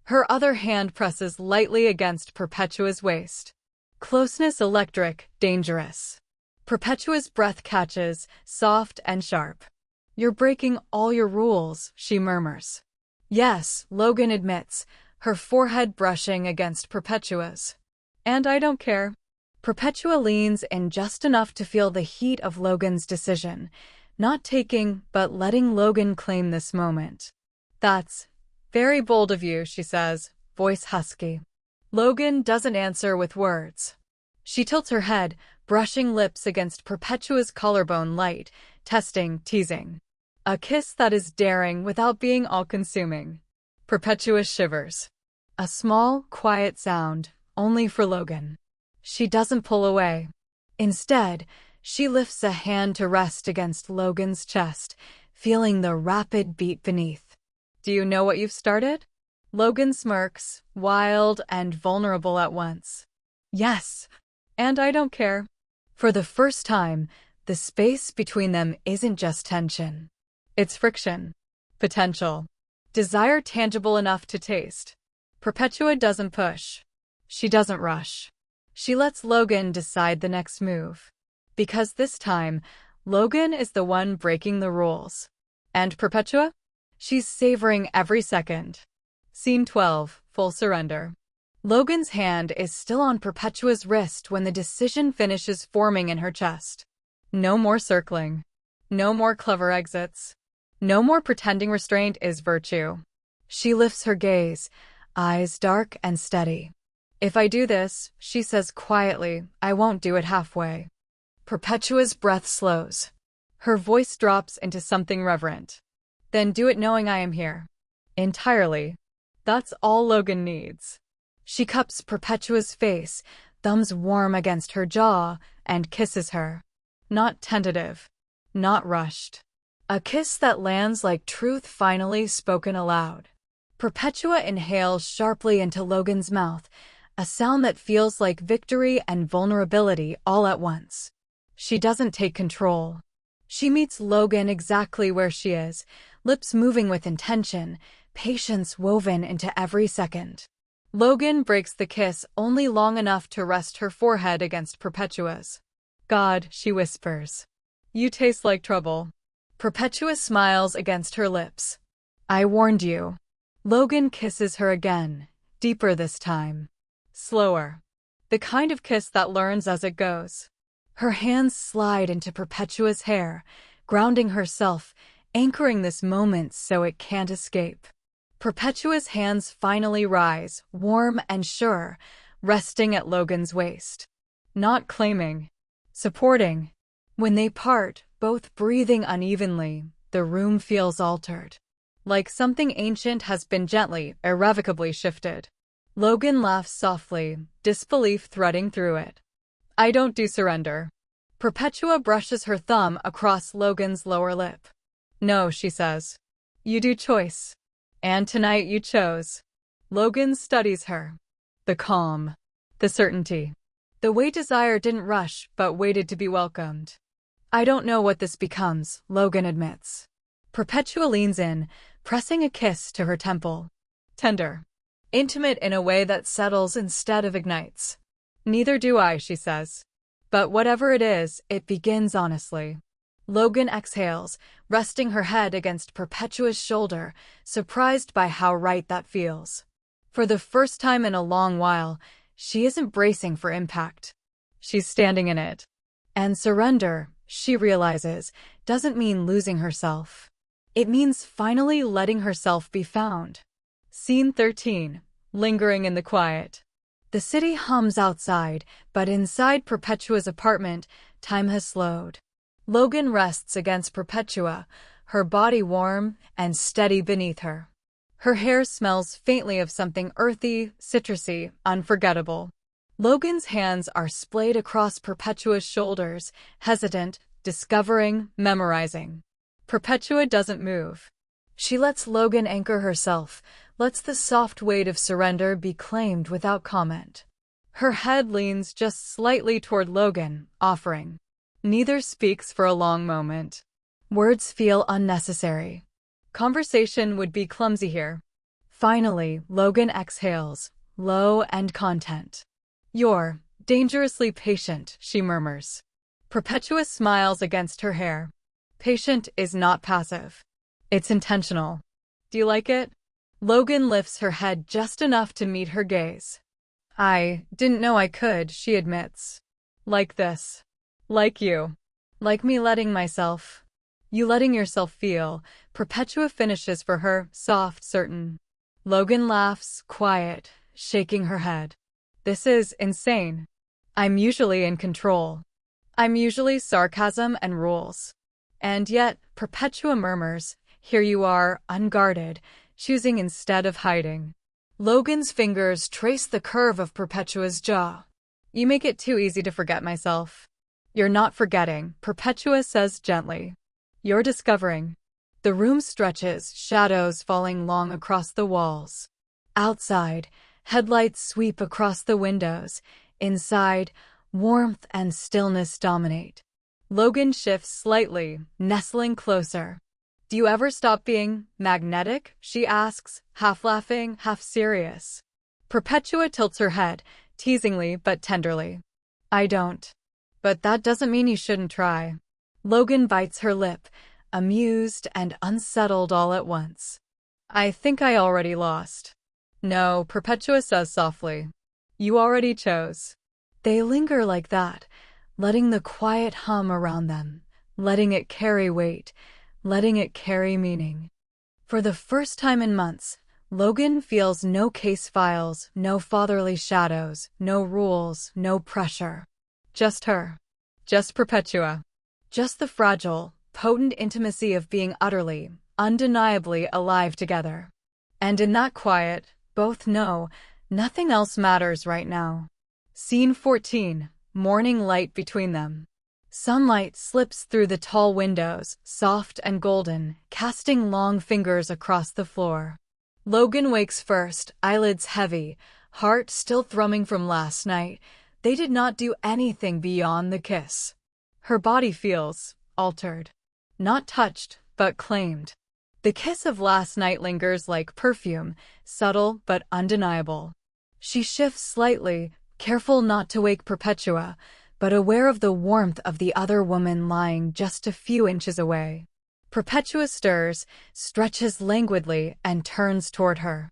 Her other hand presses lightly against Perpetua's waist. Closeness electric, dangerous. Perpetua's breath catches, soft and sharp. You're breaking all your rules, she murmurs. Yes, Logan admits, her forehead brushing against Perpetua's. And I don't care. Perpetua leans in just enough to feel the heat of Logan's decision, not taking, but letting Logan claim this moment. That's very bold of you, she says, voice husky. Logan doesn't answer with words. She tilts her head, brushing lips against Perpetua's collarbone light, testing, teasing. A kiss that is daring without being all-consuming. Perpetua shivers. A small, quiet sound, only for Logan. She doesn't pull away. Instead, she lifts a hand to rest against Logan's chest, feeling the rapid beat beneath. Do you know what you've started? Logan smirks, wild and vulnerable at once. Yes, and I don't care. For the first time, the space between them isn't just tension. It's friction, potential, desire tangible enough to taste. Perpetua doesn't push. She doesn't rush. She lets Logan decide the next move. Because this time, Logan is the one breaking the rules. And Perpetua? She's savoring every second. Scene 12, full surrender. Logan's hand is still on Perpetua's wrist when the decision finishes forming in her chest. No more circling. No more clever exits. No more pretending restraint is virtue. She lifts her gaze, eyes dark and steady. If I do this, she says quietly, I won't do it halfway. Perpetua's breath slows. Her voice drops into something reverent. Then do it knowing I am here. Entirely. That's all Logan needs. She cups Perpetua's face, thumbs warm against her jaw, and kisses her. Not tentative. Not rushed. A kiss that lands like truth finally spoken aloud. Perpetua inhales sharply into Logan's mouth, a sound that feels like victory and vulnerability all at once. She doesn't take control. She meets Logan exactly where she is, lips moving with intention, patience woven into every second. Logan breaks the kiss only long enough to rest her forehead against Perpetua's. God, she whispers. You taste like trouble. Perpetua smiles against her lips. I warned you. Logan kisses her again, deeper this time. Slower. The kind of kiss that learns as it goes. Her hands slide into Perpetua's hair, grounding herself, anchoring this moment so it can't escape. Perpetua's hands finally rise, warm and sure, resting at Logan's waist. Not claiming. Supporting. When they part, both breathing unevenly, the room feels altered. Like something ancient has been gently, irrevocably shifted. Logan laughs softly, disbelief threading through it. I don't do surrender. Perpetua brushes her thumb across Logan's lower lip. No, she says. You do choice. And tonight you chose. Logan studies her. The calm. The certainty. The way desire didn't rush, but waited to be welcomed. I don't know what this becomes, Logan admits. Perpetua leans in, pressing a kiss to her temple. Tender. Intimate in a way that settles instead of ignites. Neither do I, she says. But whatever it is, it begins honestly. Logan exhales, resting her head against Perpetua's shoulder, surprised by how right that feels. For the first time in a long while, she isn't bracing for impact. She's standing in it. And surrender, she realizes, doesn't mean losing herself. It means finally letting herself be found. Scene 13. Lingering in the quiet. The city hums outside, but inside Perpetua's apartment, time has slowed. Logan rests against Perpetua, her body warm and steady beneath her. Her hair smells faintly of something earthy, citrusy, unforgettable. Logan's hands are splayed across Perpetua's shoulders, hesitant, discovering, memorizing. Perpetua doesn't move. She lets Logan anchor herself, lets the soft weight of surrender be claimed without comment. Her head leans just slightly toward Logan, offering. Neither speaks for a long moment. Words feel unnecessary. Conversation would be clumsy here. Finally, Logan exhales, low and content. You're dangerously patient, she murmurs. Perpetua smiles against her hair. Patient is not passive. It's intentional. Do you like it? Logan lifts her head just enough to meet her gaze. I didn't know I could, she admits. Like this. Like you. Like me letting myself. You letting yourself feel. Perpetua finishes for her, soft, certain. Logan laughs, quiet, shaking her head. This is insane. I'm usually in control. I'm usually sarcasm and rules. And yet, Perpetua murmurs, here you are, unguarded, choosing instead of hiding. Logan's fingers trace the curve of Perpetua's jaw. You make it too easy to forget myself. You're not forgetting, Perpetua says gently. You're discovering. The room stretches, shadows falling long across the walls. Outside, headlights sweep across the windows. Inside, warmth and stillness dominate. Logan shifts slightly, nestling closer. Do you ever stop being magnetic? She asks, half laughing, half serious. Perpetua tilts her head, teasingly but tenderly. I don't. But that doesn't mean you shouldn't try. Logan bites her lip, amused and unsettled all at once. I think I already lost. No, Perpetua says softly. You already chose. They linger like that, letting the quiet hum around them, letting it carry weight, letting it carry meaning. For the first time in months, Logan feels no case files, no fatherly shadows, no rules, no pressure. Just her. Just Perpetua. Just the fragile, potent intimacy of being utterly, undeniably alive together. And in that quiet, both know, nothing else matters right now. Scene 14. Morning light between them. Sunlight slips through the tall windows, soft and golden, casting long fingers across the floor. Logan wakes first, eyelids heavy, heart still thrumming from last night. They did not do anything beyond the kiss. Her body feels altered. Not touched, but claimed. The kiss of last night lingers like perfume, subtle but undeniable. She shifts slightly, careful not to wake Perpetua, but aware of the warmth of the other woman lying just a few inches away. Perpetua stirs, stretches languidly, and turns toward her.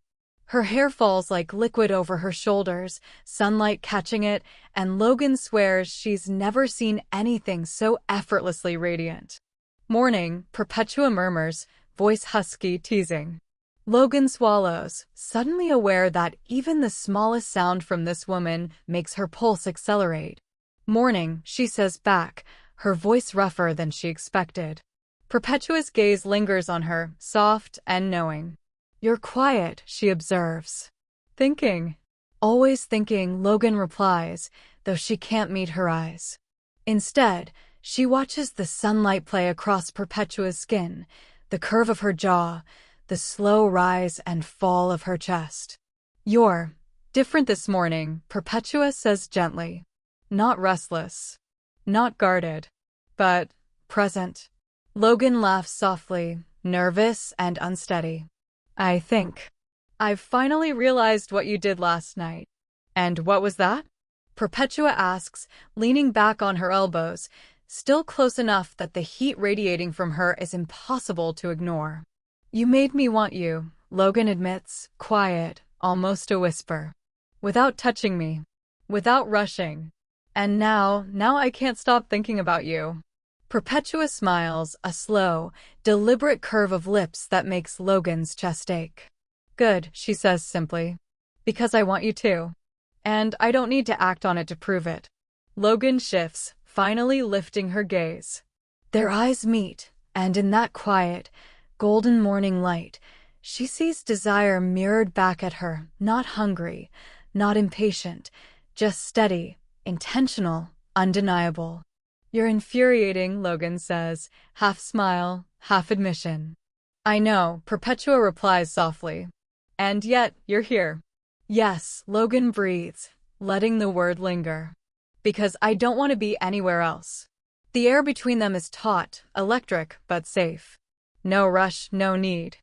Her hair falls like liquid over her shoulders, sunlight catching it, and Logan swears she's never seen anything so effortlessly radiant. Morning, Perpetua murmurs, voice husky, teasing. Logan swallows, suddenly aware that even the smallest sound from this woman makes her pulse accelerate. Morning, she says back, her voice rougher than she expected. Perpetua's gaze lingers on her, soft and knowing. You're quiet, she observes. Thinking. Always thinking, Logan replies, though she can't meet her eyes. Instead, she watches the sunlight play across Perpetua's skin, the curve of her jaw, the slow rise and fall of her chest. You're different this morning, Perpetua says gently. Not restless. Not guarded. But present. Logan laughs softly, nervous and unsteady. I think I've finally realized what you did last night. And what was that? Perpetua asks, leaning back on her elbows, still close enough that the heat radiating from her is impossible to ignore. You made me want you, Logan admits, quiet, almost a whisper. Without touching me. Without rushing. And now I can't stop thinking about you. Perpetua smiles, a slow, deliberate curve of lips that makes Logan's chest ache. Good, she says simply. Because I want you to. And I don't need to act on it to prove it. Logan shifts, finally lifting her gaze. Their eyes meet, and in that quiet, golden morning light, she sees desire mirrored back at her, not hungry, not impatient, just steady, intentional, undeniable. You're infuriating, Logan says, half smile, half admission. I know, Perpetua replies softly. And yet, you're here. Yes, Logan breathes, letting the word linger. Because I don't want to be anywhere else. The air between them is taut, electric, but safe. No rush, no need.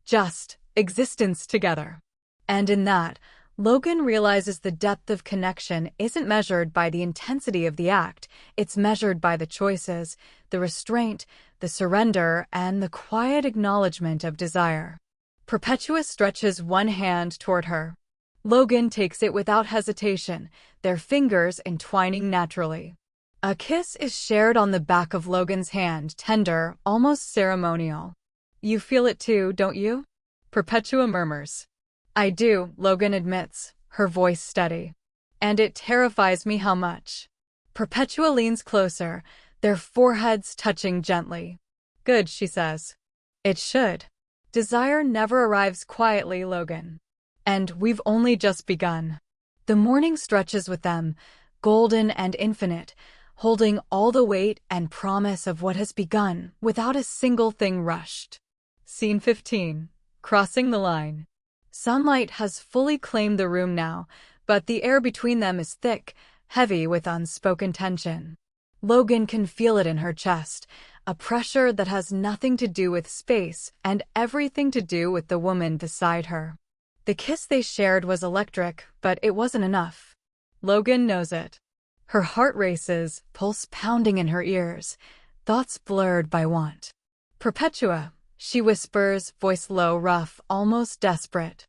Just existence together. And in that, Logan realizes the depth of connection isn't measured by the intensity of the act, it's measured by the choices, the restraint, the surrender, and the quiet acknowledgement of desire. Perpetua stretches one hand toward her. Logan takes it without hesitation, their fingers entwining naturally. A kiss is shared on the back of Logan's hand, tender, almost ceremonial. You feel it too, don't you? Perpetua murmurs. I do, Logan admits, her voice steady. And it terrifies me how much. Perpetua leans closer, their foreheads touching gently. Good, she says. It should. Desire never arrives quietly, Logan. And we've only just begun. The morning stretches with them, golden and infinite, holding all the weight and promise of what has begun without a single thing rushed. Scene 15. Crossing the line. Sunlight has fully claimed the room now, but the air between them is thick, heavy with unspoken tension. Logan can feel it in her chest, a pressure that has nothing to do with space and everything to do with the woman beside her. The kiss they shared was electric, but it wasn't enough. Logan knows it. Her heart races, pulse pounding in her ears, thoughts blurred by want. Perpetua, she whispers, voice low, rough, almost desperate.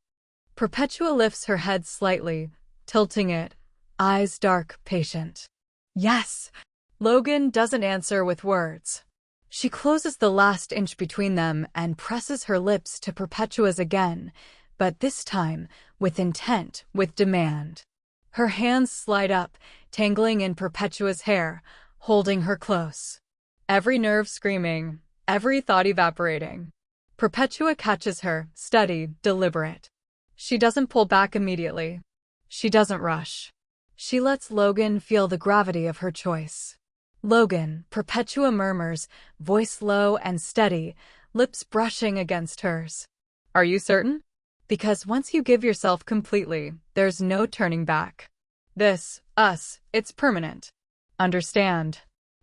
Perpetua lifts her head slightly, tilting it, eyes dark, patient. Yes! Logan doesn't answer with words. She closes the last inch between them and presses her lips to Perpetua's again, but this time with intent, with demand. Her hands slide up, tangling in Perpetua's hair, holding her close. Every nerve screaming, every thought evaporating. Perpetua catches her, steady, deliberate. She doesn't pull back immediately. She doesn't rush. She lets Logan feel the gravity of her choice. Logan, Perpetua murmurs, voice low and steady, lips brushing against hers. Are you certain? Because once you give yourself completely, there's no turning back. This, us, it's permanent. Understand?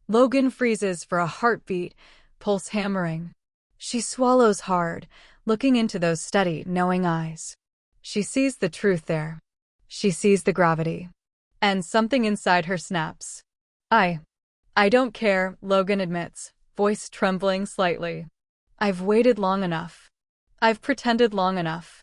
Logan freezes for a heartbeat, pulse hammering. She swallows hard, looking into those steady, knowing eyes. She sees the truth there. She sees the gravity. And something inside her snaps. I don't care, Logan admits, voice trembling slightly. I've waited long enough. I've pretended long enough.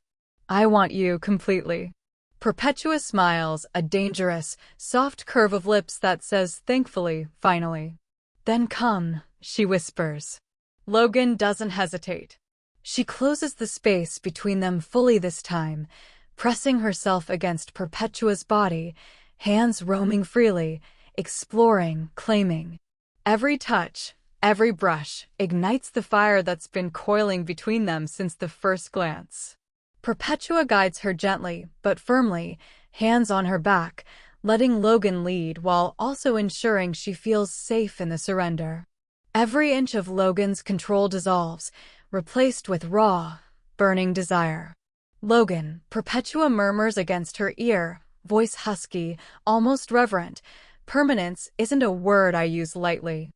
I want you completely. Perpetua smiles, a dangerous, soft curve of lips that says thankfully, finally. Then come, she whispers. Logan doesn't hesitate. She closes the space between them fully this time, pressing herself against Perpetua's body, hands roaming freely, exploring, claiming. Every touch, every brush, ignites the fire that's been coiling between them since the first glance. Perpetua guides her gently, but firmly, hands on her back, letting Logan lead while also ensuring she feels safe in the surrender. Every inch of Logan's control dissolves, replaced with raw, burning desire. Logan, Perpetua murmurs against her ear, voice husky, almost reverent. Permanence isn't a word I use lightly.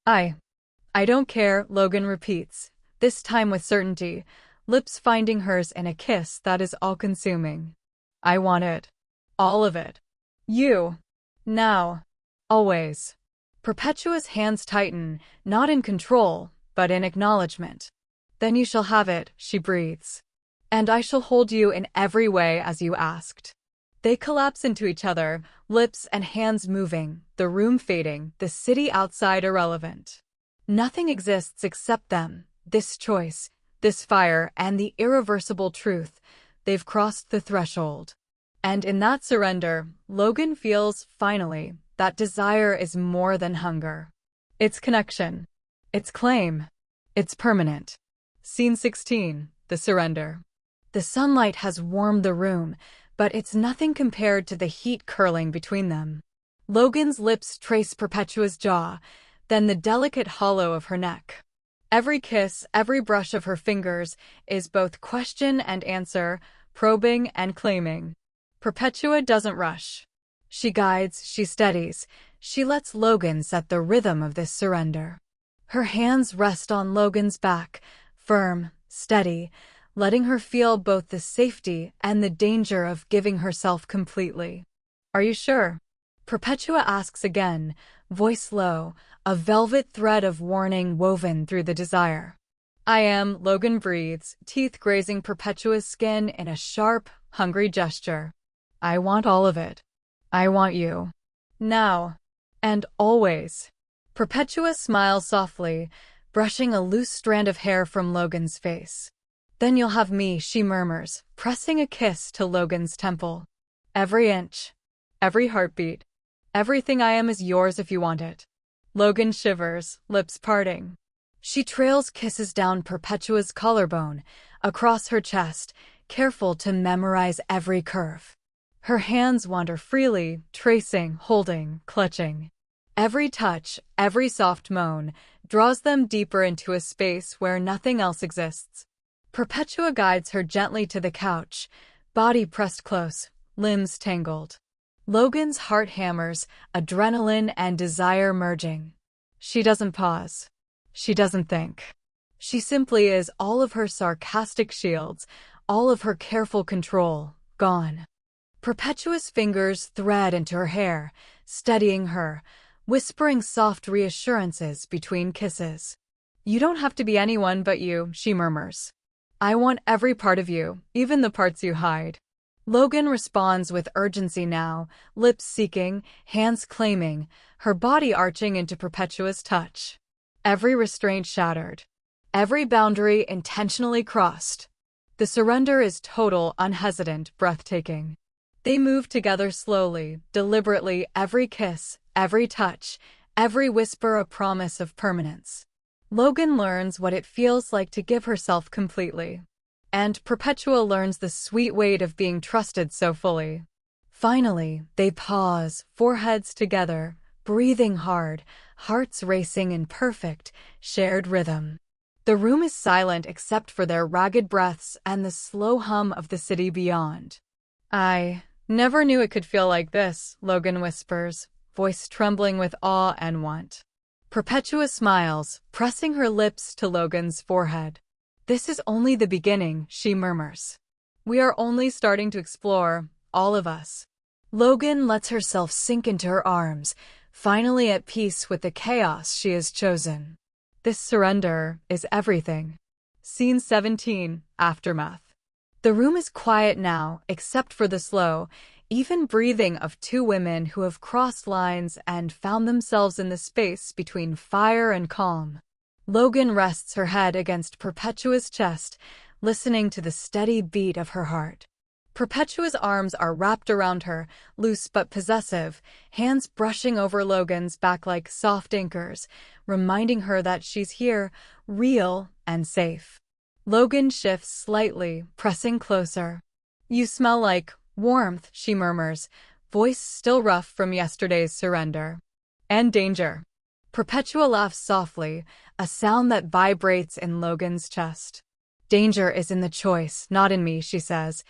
I don't care, Logan repeats, this time with certainty, lips finding hers in a kiss that is all-consuming. I want it. All of it. You. Now. Always. Perpetua's hands tighten, not in control, but in acknowledgement. Then you shall have it, she breathes. And I shall hold you in every way as you asked. They collapse into each other, lips and hands moving, the room fading, the city outside irrelevant. Nothing exists except them, this choice, this fire, and the irreversible truth. They've crossed the threshold. And in that surrender, Logan feels, finally, that desire is more than hunger. It's connection. It's claim. It's permanent. Scene 16, the surrender. The sunlight has warmed the room, but it's nothing compared to the heat curling between them. Logan's lips trace Perpetua's jaw, then the delicate hollow of her neck. Every kiss, every brush of her fingers is both question and answer, probing and claiming. Perpetua doesn't rush. She guides, she steadies, she lets Logan set the rhythm of this surrender. Her hands rest on Logan's back, firm, steady, letting her feel both the safety and the danger of giving herself completely. Are you sure? Perpetua asks again, voice low, a velvet thread of warning woven through the desire. I am, Logan breathes, teeth grazing Perpetua's skin in a sharp, hungry gesture. I want all of it. I want you. Now. And always. Perpetua smiles softly, brushing a loose strand of hair from Logan's face. Then you'll have me, she murmurs, pressing a kiss to Logan's temple. Every inch. Every heartbeat. Everything I am is yours if you want it. Logan shivers, lips parting. She trails kisses down Perpetua's collarbone, across her chest, careful to memorize every curve. Her hands wander freely, tracing, holding, clutching. Every touch, every soft moan, draws them deeper into a space where nothing else exists. Perpetua guides her gently to the couch, body pressed close, limbs tangled. Logan's heart hammers, adrenaline and desire merging. She doesn't pause. She doesn't think. She simply is, all of her sarcastic shields, all of her careful control, gone. Perpetua's fingers thread into her hair, steadying her, whispering soft reassurances between kisses. You don't have to be anyone but you, she murmurs. I want every part of you, even the parts you hide. Logan responds with urgency now, lips seeking, hands claiming, her body arching into Perpetua's touch. Every restraint shattered. Every boundary intentionally crossed. The surrender is total, unhesitant, breathtaking. They move together slowly, deliberately, every kiss, every touch, every whisper a promise of permanence. Logan learns what it feels like to give herself completely. And Perpetua learns the sweet weight of being trusted so fully. Finally, they pause, foreheads together, breathing hard, hearts racing in perfect, shared rhythm. The room is silent except for their ragged breaths and the slow hum of the city beyond. I never knew it could feel like this, Logan whispers, voice trembling with awe and want. Perpetua smiles, pressing her lips to Logan's forehead. This is only the beginning, she murmurs. We are only starting to explore, all of us. Logan lets herself sink into her arms, finally at peace with the chaos she has chosen. This surrender is everything. Scene 17, Aftermath. The room is quiet now, except for the slow, even breathing of two women who have crossed lines and found themselves in the space between fire and calm. Logan rests her head against Perpetua's chest, listening to the steady beat of her heart. Perpetua's arms are wrapped around her, loose but possessive, hands brushing over Logan's back like soft anchors, reminding her that she's here, real and safe. Logan shifts slightly, pressing closer. "You smell like warmth," she murmurs, voice still rough from yesterday's surrender. "And danger." Perpetua laughs softly, a sound that vibrates in Logan's chest. "Danger is in the choice, not in me," she says,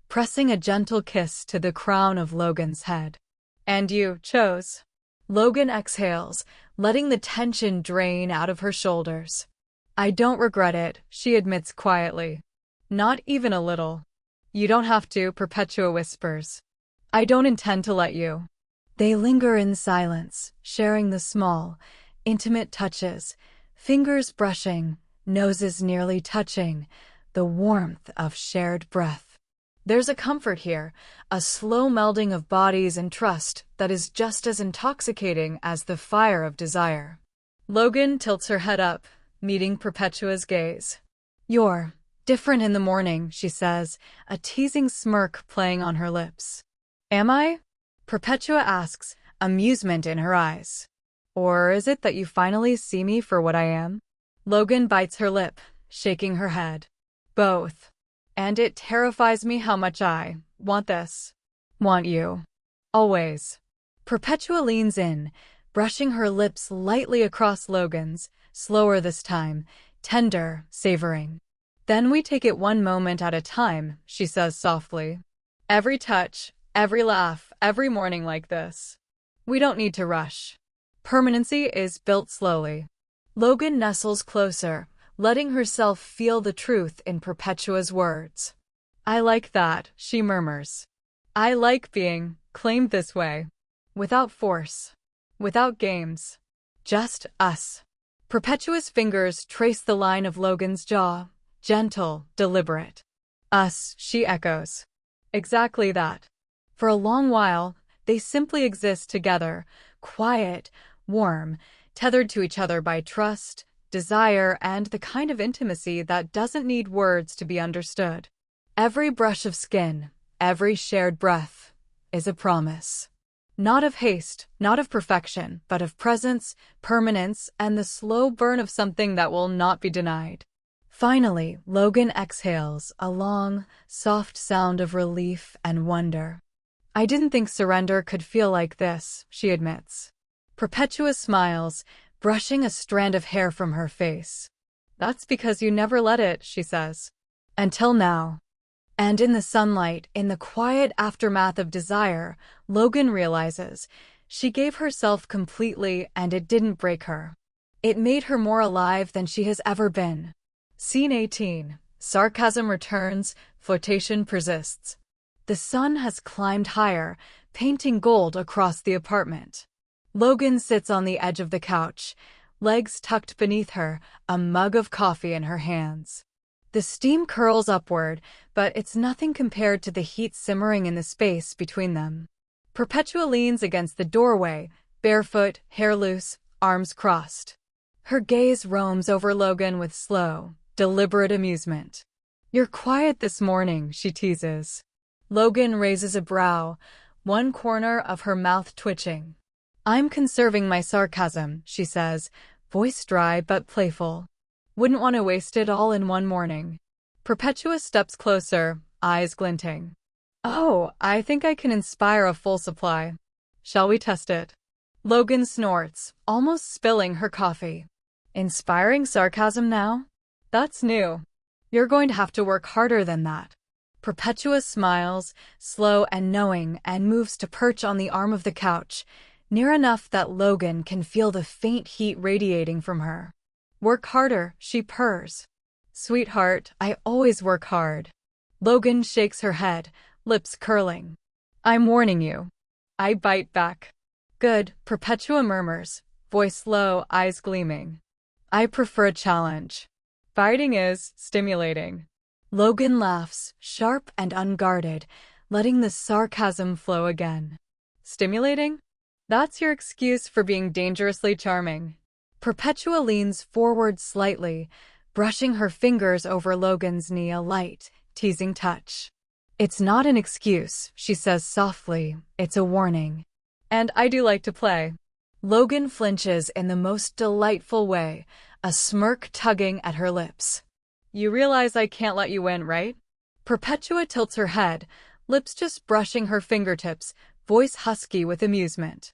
pressing a gentle kiss to the crown of Logan's head. "And you chose." Logan exhales, letting the tension drain out of her shoulders. "I don't regret it," she admits quietly. "Not even a little." "You don't have to," Perpetua whispers. "I don't intend to let you." They linger in silence, sharing the small, intimate touches, fingers brushing, noses nearly touching, the warmth of shared breath. There's a comfort here, a slow melding of bodies and trust that is just as intoxicating as the fire of desire. Logan tilts her head up, meeting Perpetua's gaze. "You're different in the morning," she says, a teasing smirk playing on her lips. "Am I?" Perpetua asks, amusement in her eyes. "Or is it that you finally see me for what I am?" Logan bites her lip, shaking her head. "Both. And it terrifies me how much I want this. Want you. Always." Perpetua leans in, brushing her lips lightly across Logan's, slower this time, tender, savoring. "Then we take it one moment at a time," she says softly. "Every touch, every laugh, every morning like this. We don't need to rush. Permanency is built slowly." Logan nestles closer, letting herself feel the truth in Perpetua's words. "I like that," she murmurs. "I like being claimed this way. Without force. Without games. Just us." Perpetua's fingers trace the line of Logan's jaw, gentle, deliberate. "Us," she echoes. "Exactly that." For a long while, they simply exist together, quiet, warm, tethered to each other by trust, desire, and the kind of intimacy that doesn't need words to be understood. Every brush of skin, every shared breath, is a promise. Not of haste, not of perfection, but of presence, permanence, and the slow burn of something that will not be denied. Finally, Logan exhales, a long, soft sound of relief and wonder. "I didn't think surrender could feel like this," she admits. Perpetua smiles, brushing a strand of hair from her face. "That's because you never let it," she says. "Until now." And in the sunlight, in the quiet aftermath of desire, Logan realizes she gave herself completely and it didn't break her. It made her more alive than she has ever been. Scene 18. Sarcasm returns, flirtation persists. The sun has climbed higher, painting gold across the apartment. Logan sits on the edge of the couch, legs tucked beneath her, a mug of coffee in her hands. The steam curls upward, but it's nothing compared to the heat simmering in the space between them. Perpetua leans against the doorway, barefoot, hair loose, arms crossed. Her gaze roams over Logan with slow, deliberate amusement. "You're quiet this morning," she teases. Logan raises a brow, one corner of her mouth twitching. "I'm conserving my sarcasm," she says, voice dry but playful. "Wouldn't want to waste it all in one morning." Perpetua steps closer, eyes glinting. "Oh, I think I can inspire a full supply. Shall we test it?" Logan snorts, almost spilling her coffee. "Inspiring sarcasm now? That's new. You're going to have to work harder than that." Perpetua smiles, slow and knowing, and moves to perch on the arm of the couch, near enough that Logan can feel the faint heat radiating from her. "Work harder," she purrs. "Sweetheart, I always work hard." Logan shakes her head, lips curling. "I'm warning you." I bite back. "Good," Perpetua murmurs, voice low, eyes gleaming. "I prefer a challenge." Fighting is stimulating. Logan laughs, sharp and unguarded, letting the sarcasm flow again. Stimulating? That's your excuse for being dangerously charming. Perpetua leans forward slightly, brushing her fingers over Logan's knee, a light, teasing touch. It's not an excuse, she says softly, it's a warning. And I do like to play. Logan flinches in the most delightful way, a smirk tugging at her lips. You realize I can't let you win, right? Perpetua tilts her head, lips just brushing her fingertips, voice husky with amusement.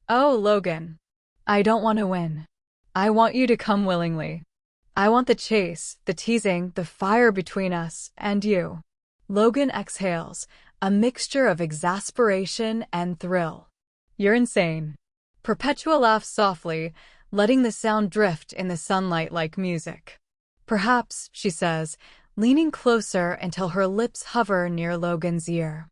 Oh, Logan. I don't want to win. I want you to come willingly. I want the chase, the teasing, the fire between us and you. Logan exhales, a mixture of exasperation and thrill. You're insane. Perpetua laughs softly, letting the sound drift in the sunlight like music. Perhaps, she says, leaning closer until her lips hover near Logan's ear.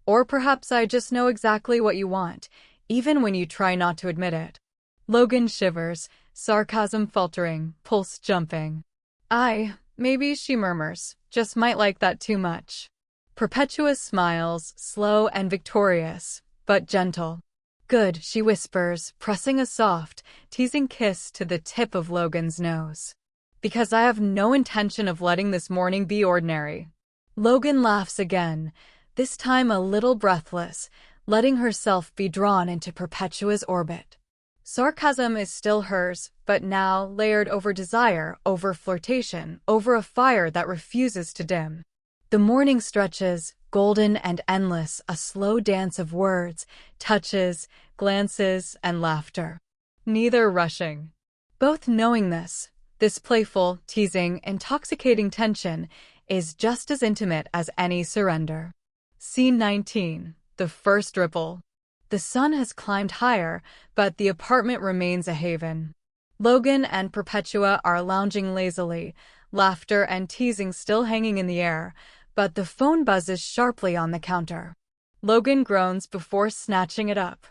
Or perhaps I just know exactly what you want, even when you try not to admit it. Logan shivers, sarcasm faltering, pulse jumping. Maybe, she murmurs, just might like that too much. Perpetua smiles, slow and victorious, but gentle. Good, she whispers, pressing a soft, teasing kiss to the tip of Logan's nose. Because I have no intention of letting this morning be ordinary. Logan laughs again, this time a little breathless, letting herself be drawn into Perpetua's orbit. Sarcasm is still hers, but now layered over desire, over flirtation, over a fire that refuses to dim. The morning stretches, golden and endless, a slow dance of words, touches, glances, and laughter. Neither rushing. Both knowing this playful, teasing, intoxicating tension is just as intimate as any surrender. Scene 19. The first ripple. The sun has climbed higher, but the apartment remains a haven. Logan and Perpetua are lounging lazily, laughter and teasing still hanging in the air, but the phone buzzes sharply on the counter. Logan groans before snatching it up.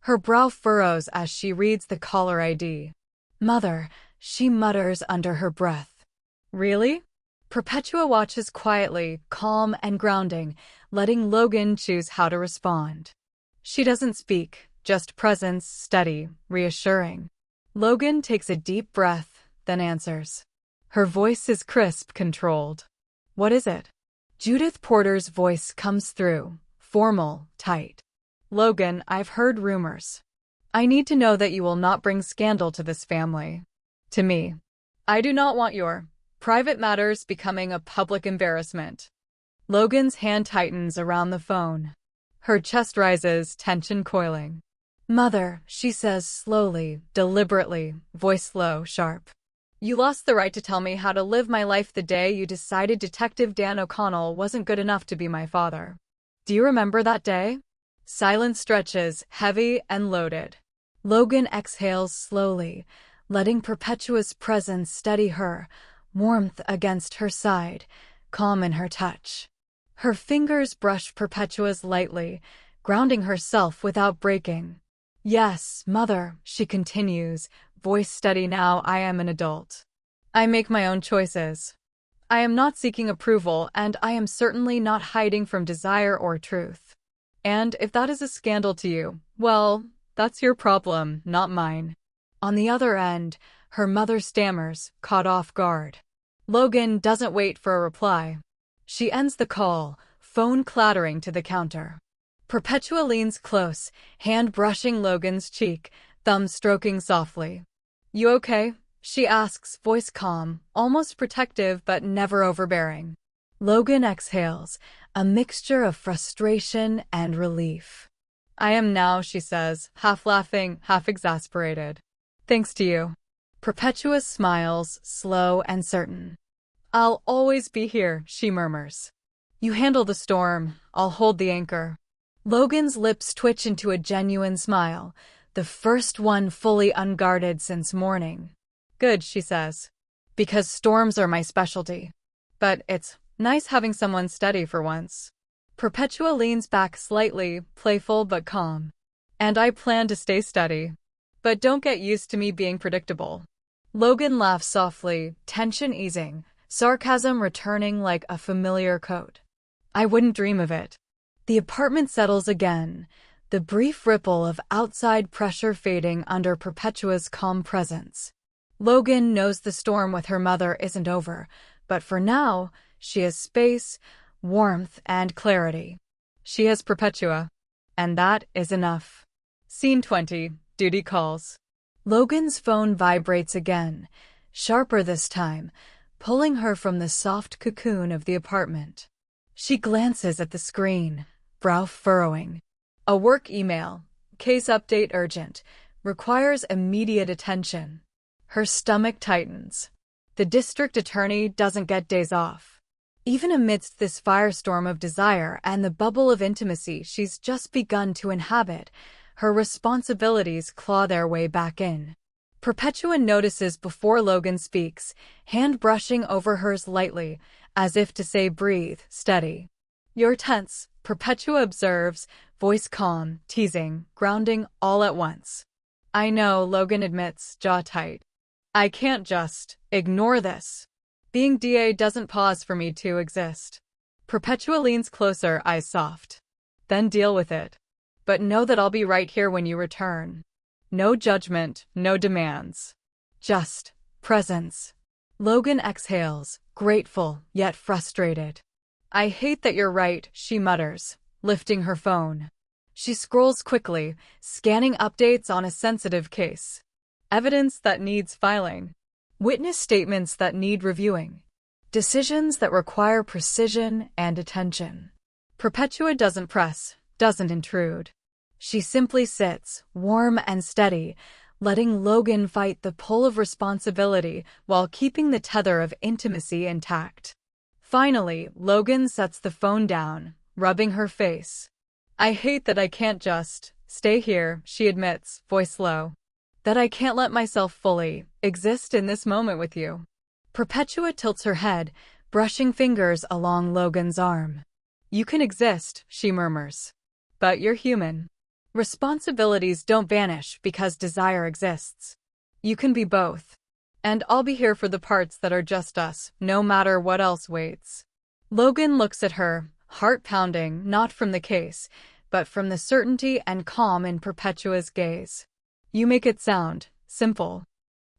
Her brow furrows as she reads the caller ID. Mother, she mutters under her breath. Really? Perpetua watches quietly, calm and grounding, letting Logan choose how to respond. She doesn't speak, just presence, steady, reassuring. Logan takes a deep breath, then answers. Her voice is crisp, controlled. What is it? Judith Porter's voice comes through, formal, tight. Logan, I've heard rumors. I need to know that you will not bring scandal to this family. To me. I do not want your private matters becoming a public embarrassment. Logan's hand tightens around the phone. Her chest rises, tension coiling. Mother, she says slowly, deliberately, voice low, sharp. You lost the right to tell me how to live my life the day you decided Detective Dan O'Connell wasn't good enough to be my father. Do you remember that day? Silence stretches, heavy and loaded. Logan exhales slowly, letting Perpetua's presence steady her, warmth against her side, calm in her touch. Her fingers brush Perpetua's lightly, grounding herself without breaking. Yes, Mother, she continues, voice steady now. I am an adult. I make my own choices. I am not seeking approval, and I am certainly not hiding from desire or truth. And if that is a scandal to you, well, that's your problem, not mine. On the other end, her mother stammers, caught off guard. Logan doesn't wait for a reply. She ends the call, phone clattering to the counter. Perpetua leans close, hand brushing Logan's cheek, thumb stroking softly. You okay? She asks, voice calm, almost protective but never overbearing. Logan exhales, a mixture of frustration and relief. I am now, she says, half laughing, half exasperated. Thanks to you. Perpetua smiles, slow and certain. I'll always be here, she murmurs. You handle the storm, I'll hold the anchor. Logan's lips twitch into a genuine smile, the first one fully unguarded since morning. Good, she says. Because storms are my specialty. But it's nice having someone steady for once. Perpetua leans back slightly, playful but calm. And I plan to stay steady. But don't get used to me being predictable. Logan laughs softly, tension easing, sarcasm returning like a familiar coat. I wouldn't dream of it. The apartment settles again, the brief ripple of outside pressure fading under Perpetua's calm presence. Logan knows the storm with her mother isn't over, but for now, she has space, warmth, and clarity. She has Perpetua. And that is enough. Scene 20. Duty calls. Logan's phone vibrates again, sharper this time, pulling her from the soft cocoon of the apartment. She glances at the screen, brow furrowing. A work email, case update urgent, requires immediate attention. Her stomach tightens. The district attorney doesn't get days off. Even amidst this firestorm of desire and the bubble of intimacy she's just begun to inhabit, her responsibilities claw their way back in. Perpetua notices before Logan speaks, hand brushing over hers lightly, as if to say breathe, steady. You're tense, Perpetua observes, voice calm, teasing, grounding all at once. I know, Logan admits, jaw tight. I can't just ignore this. Being DA doesn't pause for me to exist. Perpetua leans closer, eyes soft. Then deal with it. But know that I'll be right here when you return. No judgment, no demands. Just presence. Logan exhales, grateful yet frustrated. I hate that you're right, she mutters, lifting her phone. She scrolls quickly, scanning updates on a sensitive case. Evidence that needs filing. Witness statements that need reviewing. Decisions that require precision and attention. Perpetua doesn't press, doesn't intrude. She simply sits, warm and steady, letting Logan fight the pull of responsibility while keeping the tether of intimacy intact. Finally, Logan sets the phone down, rubbing her face. I hate that I can't just stay here, she admits, voice low. That I can't let myself fully exist in this moment with you. Perpetua tilts her head, brushing fingers along Logan's arm. You can exist, she murmurs. But you're human. Responsibilities don't vanish because desire exists. You can be both. And I'll be here for the parts that are just us, no matter what else waits. Logan looks at her, heart pounding, not from the case, but from the certainty and calm in Perpetua's gaze. You make it sound simple.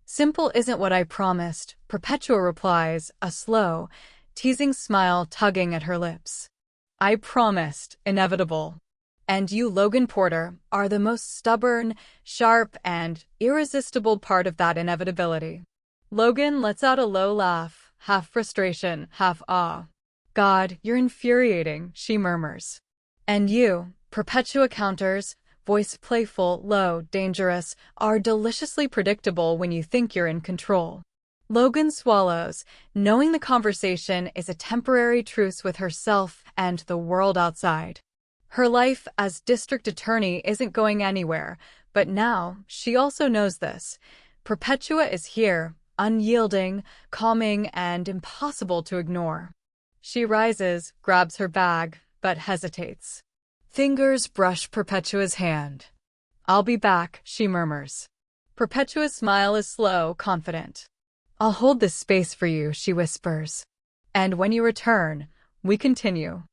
Simple isn't what I promised, Perpetua replies, a slow, teasing smile tugging at her lips. I promised inevitable. And you, Logan Porter, are the most stubborn, sharp, and irresistible part of that inevitability. Logan lets out a low laugh, half frustration, half awe. God, you're infuriating, she murmurs. And you, Perpetua counters, voice playful, low, dangerous, are deliciously predictable when you think you're in control. Logan swallows, knowing the conversation is a temporary truce with herself and the world outside. Her life as district attorney isn't going anywhere, but now she also knows this. Perpetua is here, unyielding, calming, and impossible to ignore. She rises, grabs her bag, but hesitates. Fingers brush Perpetua's hand. I'll be back, she murmurs. Perpetua's smile is slow, confident. I'll hold this space for you, she whispers. And when you return, we continue.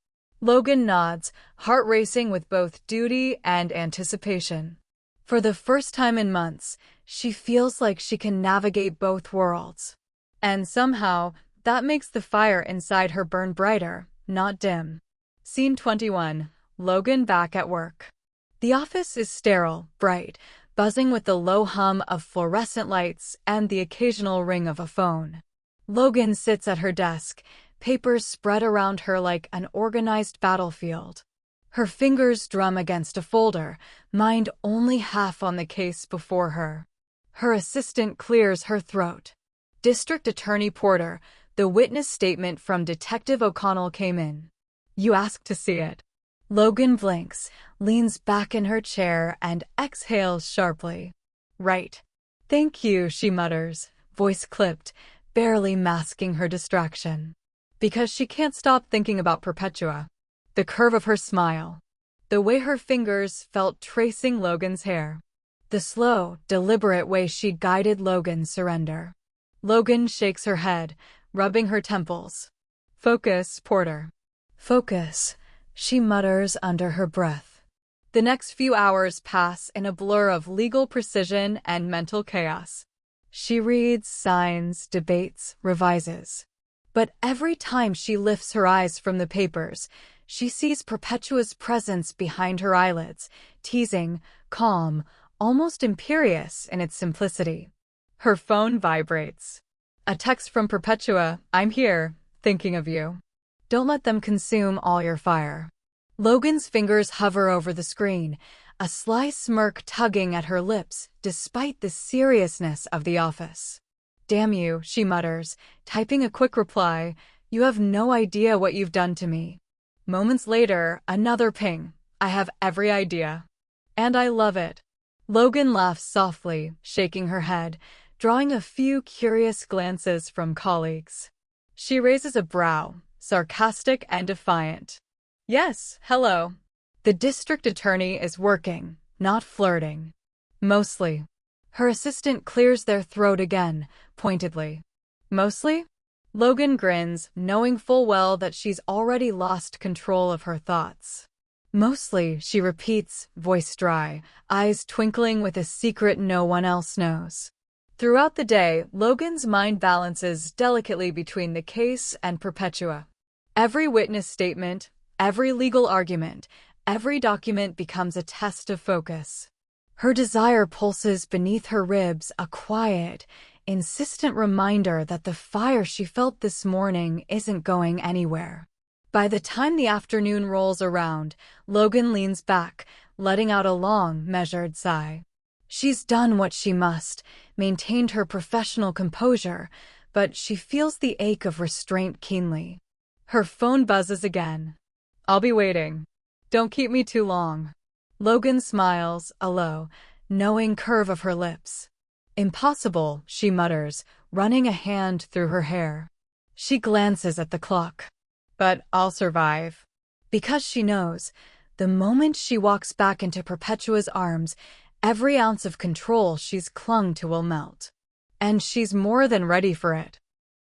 Logan nods, heart racing with both duty and anticipation. For the first time in months, she feels like she can navigate both worlds. And somehow, that makes the fire inside her burn brighter, not dim. Scene 21. Logan back at work. The office is sterile, bright, buzzing with the low hum of fluorescent lights and the occasional ring of a phone. Logan sits at her desk, papers spread around her like an organized battlefield. Her fingers drum against a folder, mind only half on the case before her. Her assistant clears her throat. District Attorney Porter, the witness statement from Detective O'Connell came in. You asked to see it. Logan blinks, leans back in her chair, and exhales sharply. Right. Thank you, she mutters, voice clipped, barely masking her distraction. Because she can't stop thinking about Perpetua. The curve of her smile. The way her fingers felt tracing Logan's hair. the slow, deliberate way she guided Logan's surrender. Logan shakes her head, rubbing her temples. Focus, Porter. Focus, she mutters under her breath. The next few hours pass in a blur of legal precision and mental chaos. She reads, signs, debates, revises. But every time she lifts her eyes from the papers, she sees Perpetua's presence behind her eyelids, teasing, calm, almost imperious in its simplicity. Her phone vibrates. A text from Perpetua, "I'm here, thinking of you. Don't let them consume all your fire." Logan's fingers hover over the screen, a sly smirk tugging at her lips despite the seriousness of the office. "Damn you," she mutters, typing a quick reply, "You have no idea what you've done to me." Moments later, another ping. "I have every idea. And I love it." Logan laughs softly, shaking her head, drawing a few curious glances from colleagues. She raises a brow, sarcastic and defiant. "Yes, hello." The district attorney is working, not flirting. Mostly. Her assistant clears their throat again, pointedly. Mostly? Logan grins, knowing full well that she's already lost control of her thoughts. Mostly, she repeats, voice dry, eyes twinkling with a secret no one else knows. Throughout the day, Logan's mind balances delicately between the case and Perpetua. Every witness statement, every legal argument, every document becomes a test of focus. Her desire pulses beneath her ribs, a quiet, insistent reminder that the fire she felt this morning isn't going anywhere. By the time the afternoon rolls around, Logan leans back, letting out a long, measured sigh. She's done what she must, maintained her professional composure, but she feels the ache of restraint keenly. Her phone buzzes again. "I'll be waiting. Don't keep me too long." Logan smiles, a low, knowing curve of her lips. "Impossible," she mutters, running a hand through her hair. She glances at the clock. "But I'll survive." Because she knows, the moment she walks back into Perpetua's arms, every ounce of control she's clung to will melt. And she's more than ready for it.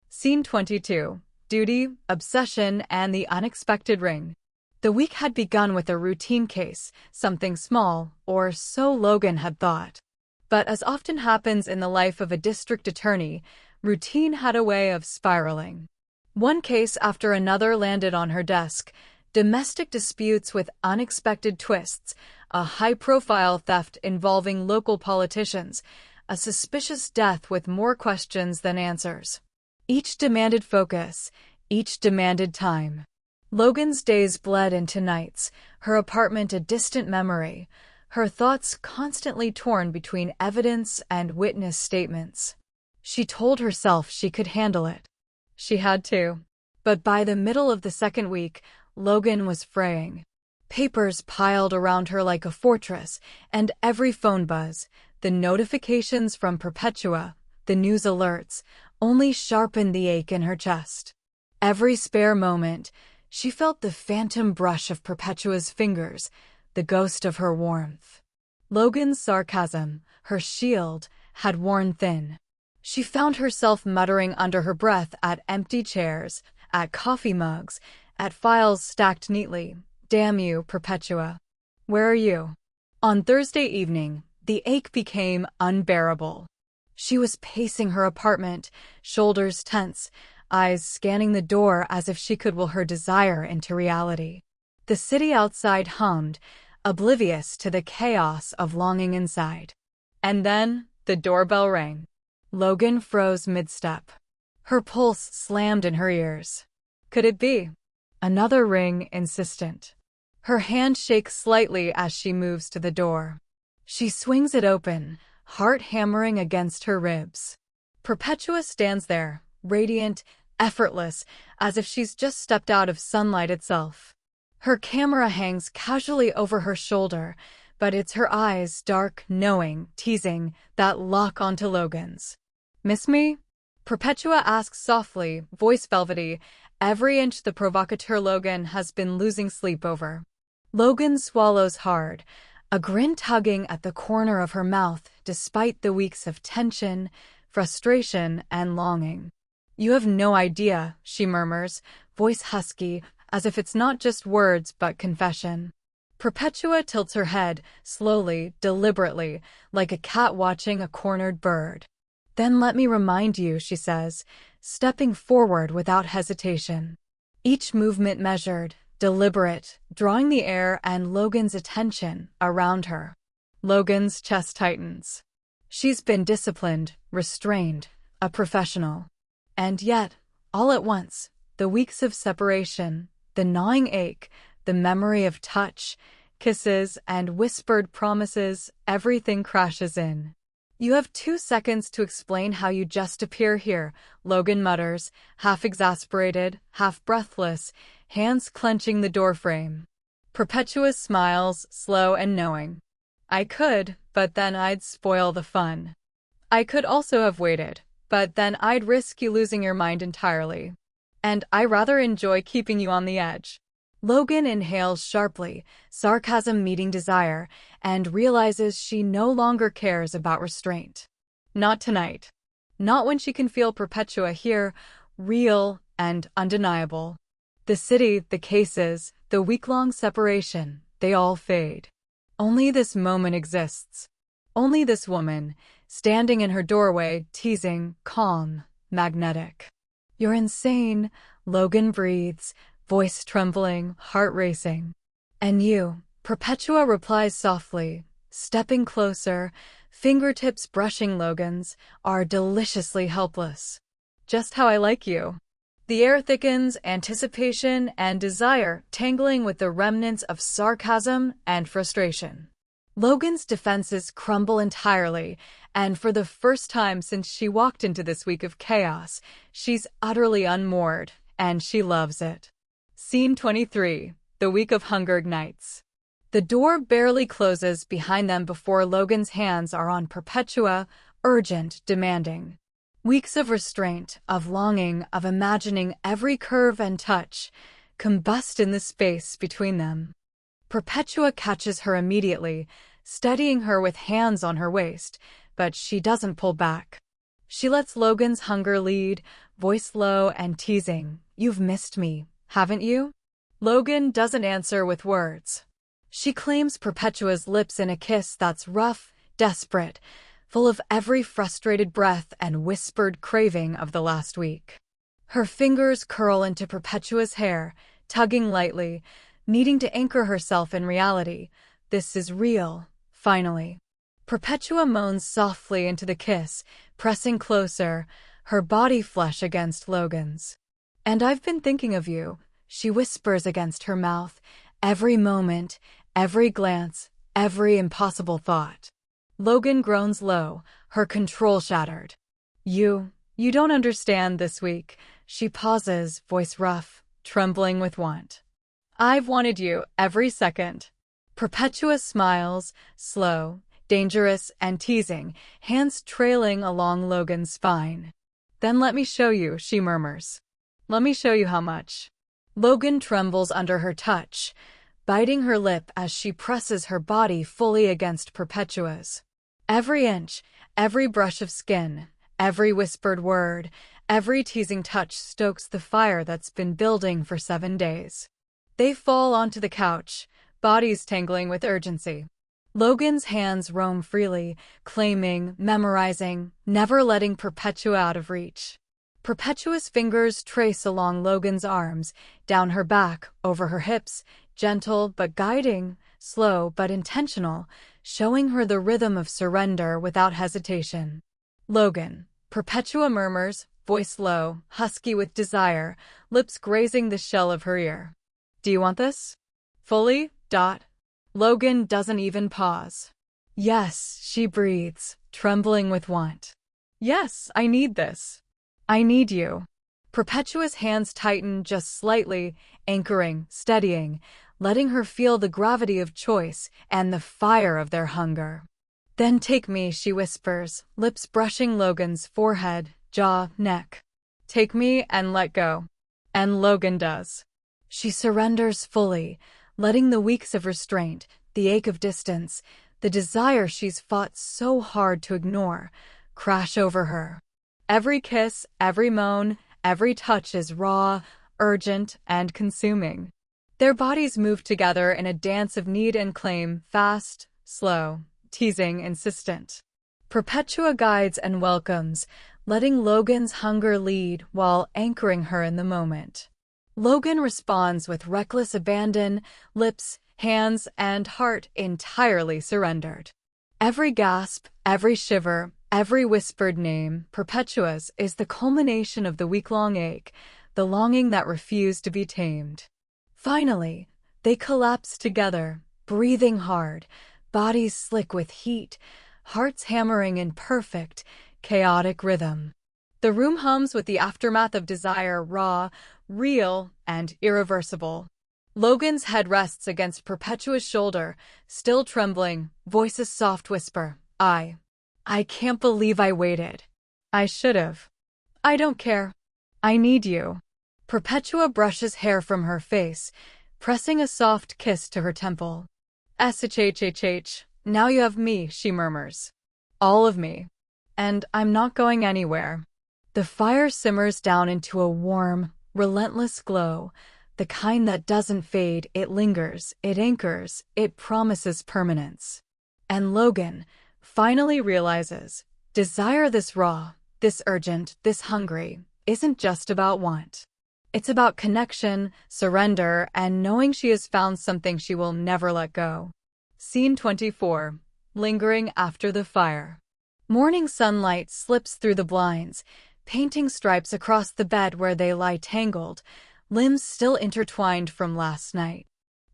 Scene 22. Duty, obsession, and the unexpected ring. The week had begun with a routine case, something small, or so Logan had thought. But as often happens in the life of a district attorney, routine had a way of spiraling. One case after another landed on her desk, domestic disputes with unexpected twists, a high-profile theft involving local politicians, a suspicious death with more questions than answers. Each demanded focus, each demanded time. Logan's days bled into nights, her apartment a distant memory, her thoughts constantly torn between evidence and witness statements. She told herself she could handle it. She had to. But by the middle of the second week, Logan was fraying. Papers piled around her like a fortress, and every phone buzz, the notifications from Perpetua, the news alerts, only sharpened the ache in her chest. Every spare moment, she felt the phantom brush of Perpetua's fingers, the ghost of her warmth. Logan's sarcasm, her shield, had worn thin. She found herself muttering under her breath at empty chairs, at coffee mugs, at files stacked neatly. "Damn you, Perpetua. Where are you?" On Thursday evening, the ache became unbearable. She was pacing her apartment, shoulders tense, eyes scanning the door as if she could will her desire into reality. The city outside hummed, oblivious to the chaos of longing inside. And then, the doorbell rang. Logan froze mid-step. Her pulse slammed in her ears. Could it be? Another ring, insistent. Her hand shakes slightly as she moves to the door. She swings it open, heart hammering against her ribs. Perpetua stands there, radiant, effortless, as if she's just stepped out of sunlight itself. Her camera hangs casually over her shoulder, but it's her eyes, dark, knowing, teasing, that lock onto Logan's. "Miss me?" Perpetua asks softly, voice velvety, every inch the provocateur Logan has been losing sleep over. Logan swallows hard, a grin tugging at the corner of her mouth despite the weeks of tension, frustration, and longing. "You have no idea," she murmurs, voice husky, as if it's not just words but confession. Perpetua tilts her head, slowly, deliberately, like a cat watching a cornered bird. "Then let me remind you," she says, stepping forward without hesitation. Each movement measured, deliberate, drawing the air and Logan's attention around her. Logan's chest tightens. She's been disciplined, restrained, a professional. And yet, all at once, the weeks of separation, the gnawing ache, the memory of touch, kisses, and whispered promises, everything crashes in. "You have 2 seconds to explain how you just appear here," Logan mutters, half exasperated, half breathless, hands clenching the doorframe. Perpetua smiles, slow and knowing. "I could, but then I'd spoil the fun. I could also have waited, but then I'd risk you losing your mind entirely. And I rather enjoy keeping you on the edge." Logan inhales sharply, sarcasm meeting desire, and realizes she no longer cares about restraint. Not tonight. Not when she can feel Perpetua here, real and undeniable. The city, the cases, the week-long separation, they all fade. Only this moment exists. Only this woman, standing in her doorway, teasing, calm, magnetic. "You're insane," Logan breathes, voice trembling, heart racing. "And you," Perpetua replies softly, stepping closer, fingertips brushing Logan's, "are deliciously helpless. Just how I like you." The air thickens, anticipation and desire tangling with the remnants of sarcasm and frustration. Logan's defenses crumble entirely, and for the first time since she walked into this week of chaos, she's utterly unmoored, and she loves it. Scene 23. The week of hunger ignites. The door barely closes behind them before Logan's hands are on Perpetua, urgent, demanding. Weeks of restraint, of longing, of imagining every curve and touch, combust in the space between them. Perpetua catches her immediately, steadying her with hands on her waist, but she doesn't pull back. She lets Logan's hunger lead, voice low and teasing, "You've missed me, haven't you?" Logan doesn't answer with words. She claims Perpetua's lips in a kiss that's rough, desperate, full of every frustrated breath and whispered craving of the last week. Her fingers curl into Perpetua's hair, tugging lightly, needing to anchor herself in reality. This is real, finally. Perpetua moans softly into the kiss, pressing closer, her body flesh against Logan's. "And I've been thinking of you," she whispers against her mouth, every moment, every glance, every impossible thought. Logan groans low, her control shattered. You don't understand this week." She pauses, voice rough, trembling with want. "I've wanted you every second." Perpetua smiles, slow, dangerous, and teasing, hands trailing along Logan's spine. "Then let me show you," she murmurs. "Let me show you how much." Logan trembles under her touch, biting her lip as she presses her body fully against Perpetua's. Every inch, every brush of skin, every whispered word, every teasing touch stokes the fire that's been building for 7 days. They fall onto the couch, bodies tangling with urgency. Logan's hands roam freely, claiming, memorizing, never letting Perpetua out of reach. Perpetua's fingers trace along Logan's arms, down her back, over her hips, gentle but guiding, slow but intentional, showing her the rhythm of surrender without hesitation. "Logan," Perpetua murmurs, voice low, husky with desire, lips grazing the shell of her ear. "Do you want this? Fully? Logan doesn't even pause. "Yes," she breathes, trembling with want. "Yes, I need this. I need you." Perpetua's hands tighten just slightly, anchoring, steadying, letting her feel the gravity of choice and the fire of their hunger. "Then take me," she whispers, lips brushing Logan's forehead, jaw, neck. "Take me and let go." And Logan does. She surrenders fully, letting the weeks of restraint, the ache of distance, the desire she's fought so hard to ignore, crash over her. Every kiss, every moan, every touch is raw, urgent, and consuming. Their bodies move together in a dance of need and claim, fast, slow, teasing, insistent. Perpetua guides and welcomes, letting Logan's hunger lead while anchoring her in the moment. Logan responds with reckless abandon, lips, hands, and heart entirely surrendered. Every gasp, every shiver, every whispered name, Perpetua's, is the culmination of the week-long ache, the longing that refused to be tamed. Finally, they collapse together, breathing hard, bodies slick with heat, hearts hammering in perfect, chaotic rhythm. The room hums with the aftermath of desire, raw, real, and irreversible. Logan's head rests against Perpetua's shoulder, still trembling, voice's soft whisper, I can't believe I waited. I should've. I don't care. I need you. Perpetua brushes hair from her face, pressing a soft kiss to her temple. SHHHH, now you have me, she murmurs. All of me. And I'm not going anywhere. The fire simmers down into a warm, relentless glow, the kind that doesn't fade, it lingers, it anchors, it promises permanence. And Logan finally realizes, desire this raw, this urgent, this hungry, isn't just about want. It's about connection, surrender, and knowing she has found something she will never let go. Scene 24. Lingering after the fire. Morning sunlight slips through the blinds, painting stripes across the bed where they lie tangled, limbs still intertwined from last night.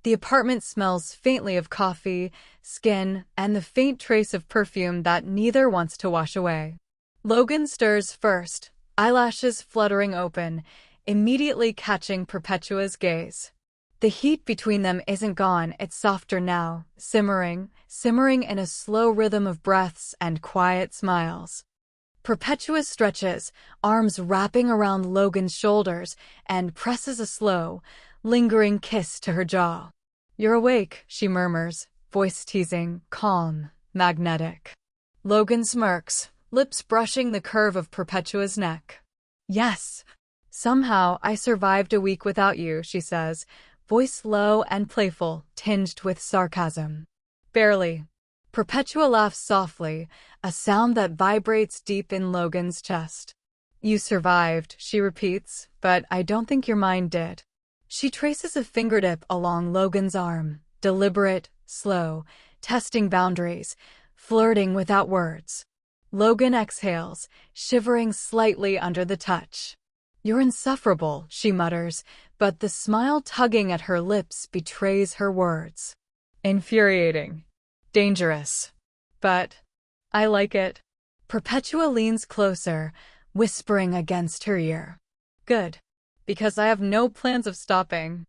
The apartment smells faintly of coffee, skin, and the faint trace of perfume that neither wants to wash away. Logan stirs first, eyelashes fluttering open, immediately catching Perpetua's gaze. The heat between them isn't gone, it's softer now, simmering in a slow rhythm of breaths and quiet smiles. Perpetua stretches, arms wrapping around Logan's shoulders, and presses a slow, lingering kiss to her jaw. You're awake, she murmurs, voice teasing, calm, magnetic. Logan smirks, lips brushing the curve of Perpetua's neck. Yes. Somehow I survived a week without you, she says, voice low and playful, tinged with sarcasm. Barely. Perpetua laughs softly, a sound that vibrates deep in Logan's chest. You survived, she repeats, but I don't think your mind did. She traces a fingertip along Logan's arm, deliberate, slow, testing boundaries, flirting without words. Logan exhales, shivering slightly under the touch. You're insufferable, she mutters, but the smile tugging at her lips betrays her words. Infuriating. Dangerous. But I like it. Perpetua leans closer, whispering against her ear. Good. Because I have no plans of stopping.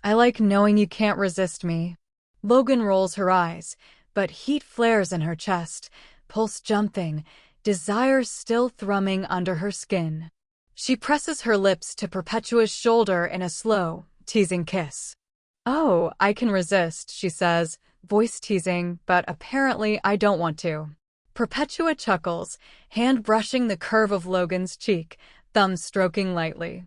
I like knowing you can't resist me. Logan rolls her eyes, but heat flares in her chest, pulse jumping, desire still thrumming under her skin. She presses her lips to Perpetua's shoulder in a slow, teasing kiss. Oh, I can resist, she says, voice teasing, but apparently I don't want to. Perpetua chuckles, hand brushing the curve of Logan's cheek, thumb stroking lightly.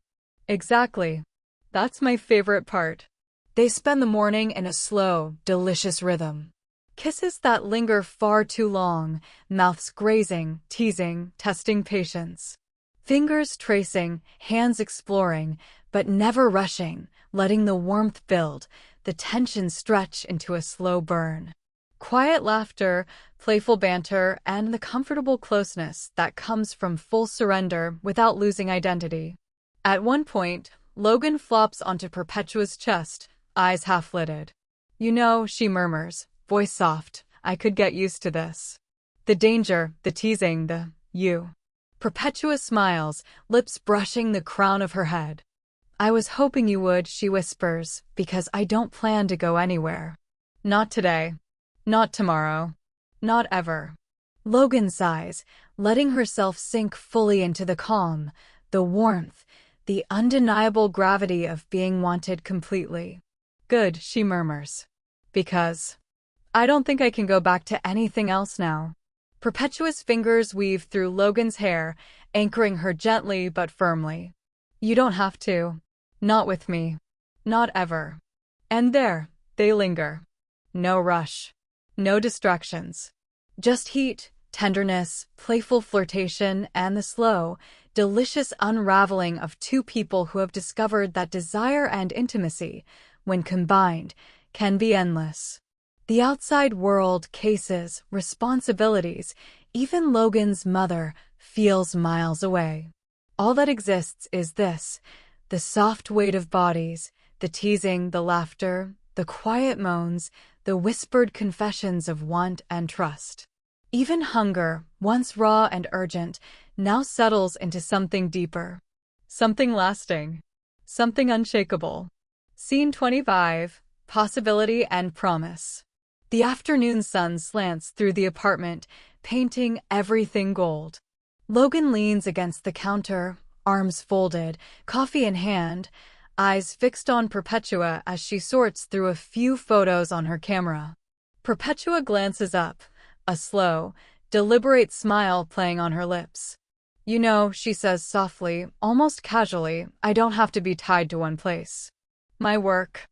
Exactly. That's my favorite part. They spend the morning in a slow, delicious rhythm. Kisses that linger far too long, mouths grazing, teasing, testing patience. Fingers tracing, hands exploring, but never rushing, letting the warmth build, the tension stretch into a slow burn. Quiet laughter, playful banter, and the comfortable closeness that comes from full surrender without losing identity. At one point, Logan flops onto Perpetua's chest, eyes half-lidded. You know, she murmurs, voice soft, I could get used to this. The danger, the teasing, you. Perpetua smiles, lips brushing the crown of her head. I was hoping you would, she whispers, because I don't plan to go anywhere. Not today. Not tomorrow. Not ever. Logan sighs, letting herself sink fully into the calm, the warmth, the undeniable gravity of being wanted completely. Good, she murmurs. Because I don't think I can go back to anything else now. Perpetua's fingers weave through Logan's hair, anchoring her gently but firmly. You don't have to. Not with me. Not ever. And there, they linger. No rush. No distractions. Just heat, tenderness, playful flirtation, and the slow, delicious unraveling of two people who have discovered that desire and intimacy, when combined, can be endless. The outside world, cases, responsibilities, even Logan's mother, feels miles away. All that exists is this, the soft weight of bodies, the teasing, the laughter, the quiet moans, the whispered confessions of want and trust. Even hunger, once raw and urgent, now settles into something deeper. Something lasting. Something unshakable. Scene 25, Possibility and Promise. The afternoon sun slants through the apartment, painting everything gold. Logan leans against the counter, arms folded, coffee in hand, eyes fixed on Perpetua as she sorts through a few photos on her camera. Perpetua glances up, a slow, deliberate smile playing on her lips. You know, she says softly, almost casually, I don't have to be tied to one place. My work.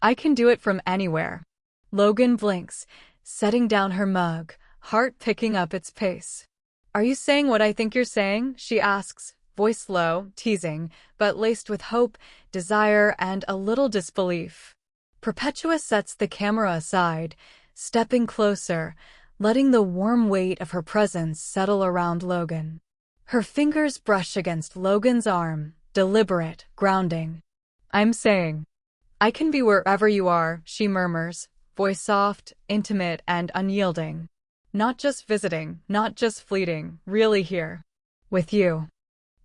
I can do it from anywhere. Logan blinks, setting down her mug, heart picking up its pace. Are you saying what I think you're saying? She asks, voice low, teasing, but laced with hope, desire, and a little disbelief. Perpetua sets the camera aside, stepping closer, letting the warm weight of her presence settle around Logan. Her fingers brush against Logan's arm, deliberate, grounding. I'm saying, I can be wherever you are, she murmurs, voice soft, intimate, and unyielding. Not just visiting, not just fleeting, really here. With you.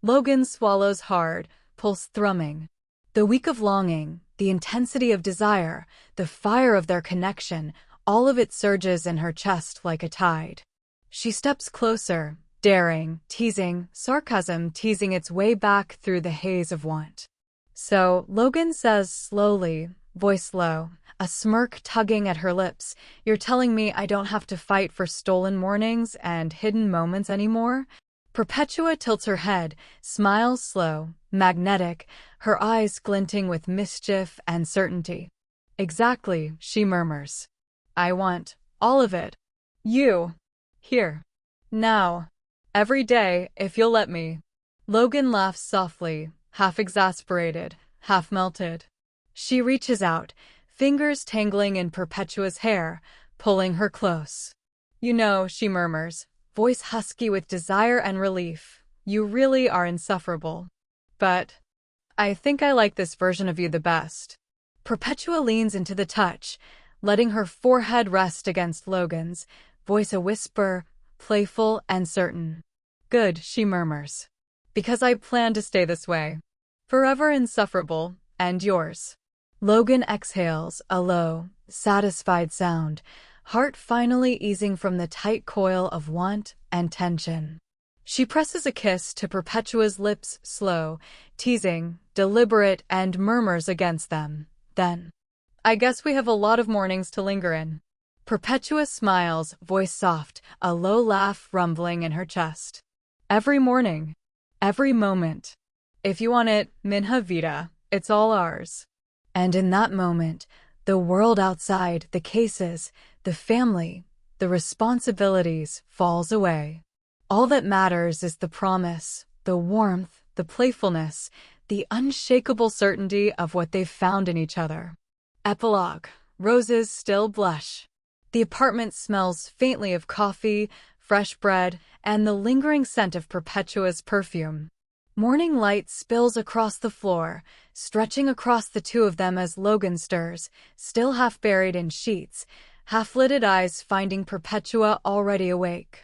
Logan swallows hard, pulse thrumming. The week of longing, the intensity of desire, the fire of their connection, all of it surges in her chest like a tide. She steps closer, daring, teasing, sarcasm teasing its way back through the haze of want. So, Logan says slowly, voice low, a smirk tugging at her lips, you're telling me I don't have to fight for stolen mornings and hidden moments anymore? Perpetua tilts her head, smiles slow, magnetic, her eyes glinting with mischief and certainty. Exactly, she murmurs. I want all of it. You. Here. Now. Every day, if you'll let me. Logan laughs softly, half exasperated, half melted. She reaches out, fingers tangling in Perpetua's hair, pulling her close. You know, she murmurs, voice husky with desire and relief, you really are insufferable. But I think I like this version of you the best. Perpetua leans into the touch, letting her forehead rest against Logan's, voice a whisper, playful and certain. Good, she murmurs. Because I plan to stay this way. Forever insufferable, and yours. Logan exhales, a low, satisfied sound, heart finally easing from the tight coil of want and tension. She presses a kiss to Perpetua's lips, slow, teasing, deliberate, and murmurs against them. Then, I guess we have a lot of mornings to linger in. Perpetua smiles, voice soft, a low laugh rumbling in her chest. Every morning. Every moment. If you want it, Minha Vida, it's all ours. And in that moment, the world outside, the cases, the family, the responsibilities falls away. All that matters is the promise, the warmth, the playfulness, the unshakable certainty of what they've found in each other. Epilogue. Roses still blush. The apartment smells faintly of coffee, fresh bread, and the lingering scent of Perpetua's perfume. Morning light spills across the floor, stretching across the two of them as Logan stirs, still half buried in sheets, half-lidded eyes finding Perpetua already awake.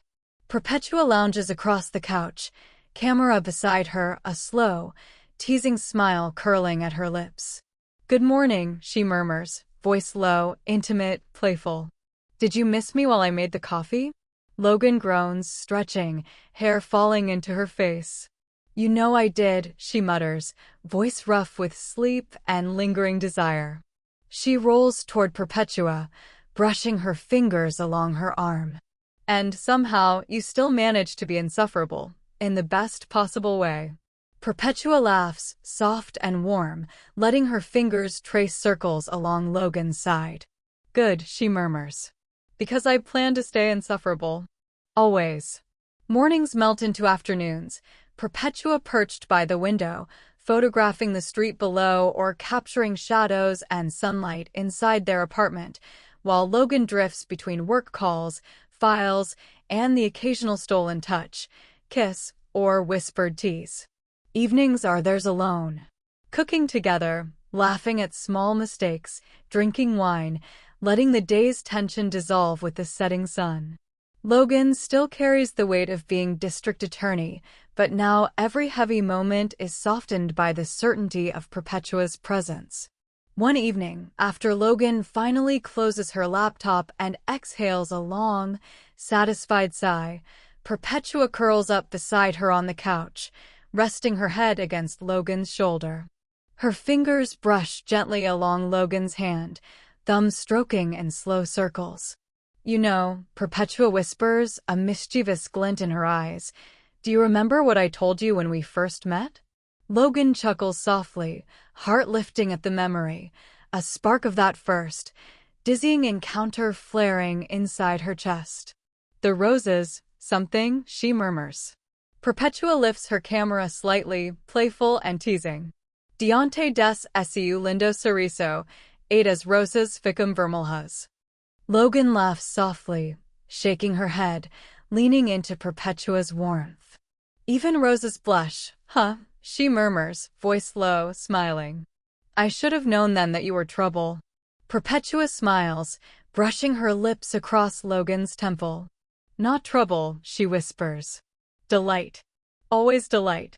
Perpetua lounges across the couch, camera beside her, a slow, teasing smile curling at her lips. Good morning, she murmurs, voice low, intimate, playful. Did you miss me while I made the coffee? Logan groans, stretching, hair falling into her face. You know I did, she mutters, voice rough with sleep and lingering desire. She rolls toward Perpetua, brushing her fingers along her arm. And somehow, you still manage to be insufferable, in the best possible way. Perpetua laughs, soft and warm, letting her fingers trace circles along Logan's side. Good, she murmurs. Because I plan to stay insufferable. Always. Mornings melt into afternoons, Perpetua perched by the window, photographing the street below or capturing shadows and sunlight inside their apartment, while Logan drifts between work calls, files, and the occasional stolen touch, kiss, or whispered tease. Evenings are theirs alone. Cooking together, laughing at small mistakes, drinking wine, letting the day's tension dissolve with the setting sun. Logan still carries the weight of being district attorney, but now every heavy moment is softened by the certainty of Perpetua's presence. One evening, after Logan finally closes her laptop and exhales a long, satisfied sigh, Perpetua curls up beside her on the couch, resting her head against Logan's shoulder. Her fingers brush gently along Logan's hand, thumbs stroking in slow circles. You know, Perpetua whispers, a mischievous glint in her eyes. Do you remember what I told you when we first met? Logan chuckles softly, heart lifting at the memory, a spark of that first, dizzying encounter flaring inside her chest. The roses, something, she murmurs. Perpetua lifts her camera slightly, playful and teasing. Diante des seu lindo sorriso, Ada's rosas ficum vermelhas. Logan laughs softly, shaking her head, leaning into Perpetua's warmth. Even roses blush, huh? She murmurs, voice low, smiling. I should have known then that you were trouble. Perpetua smiles, brushing her lips across Logan's temple. Not trouble, she whispers. Delight. Always delight.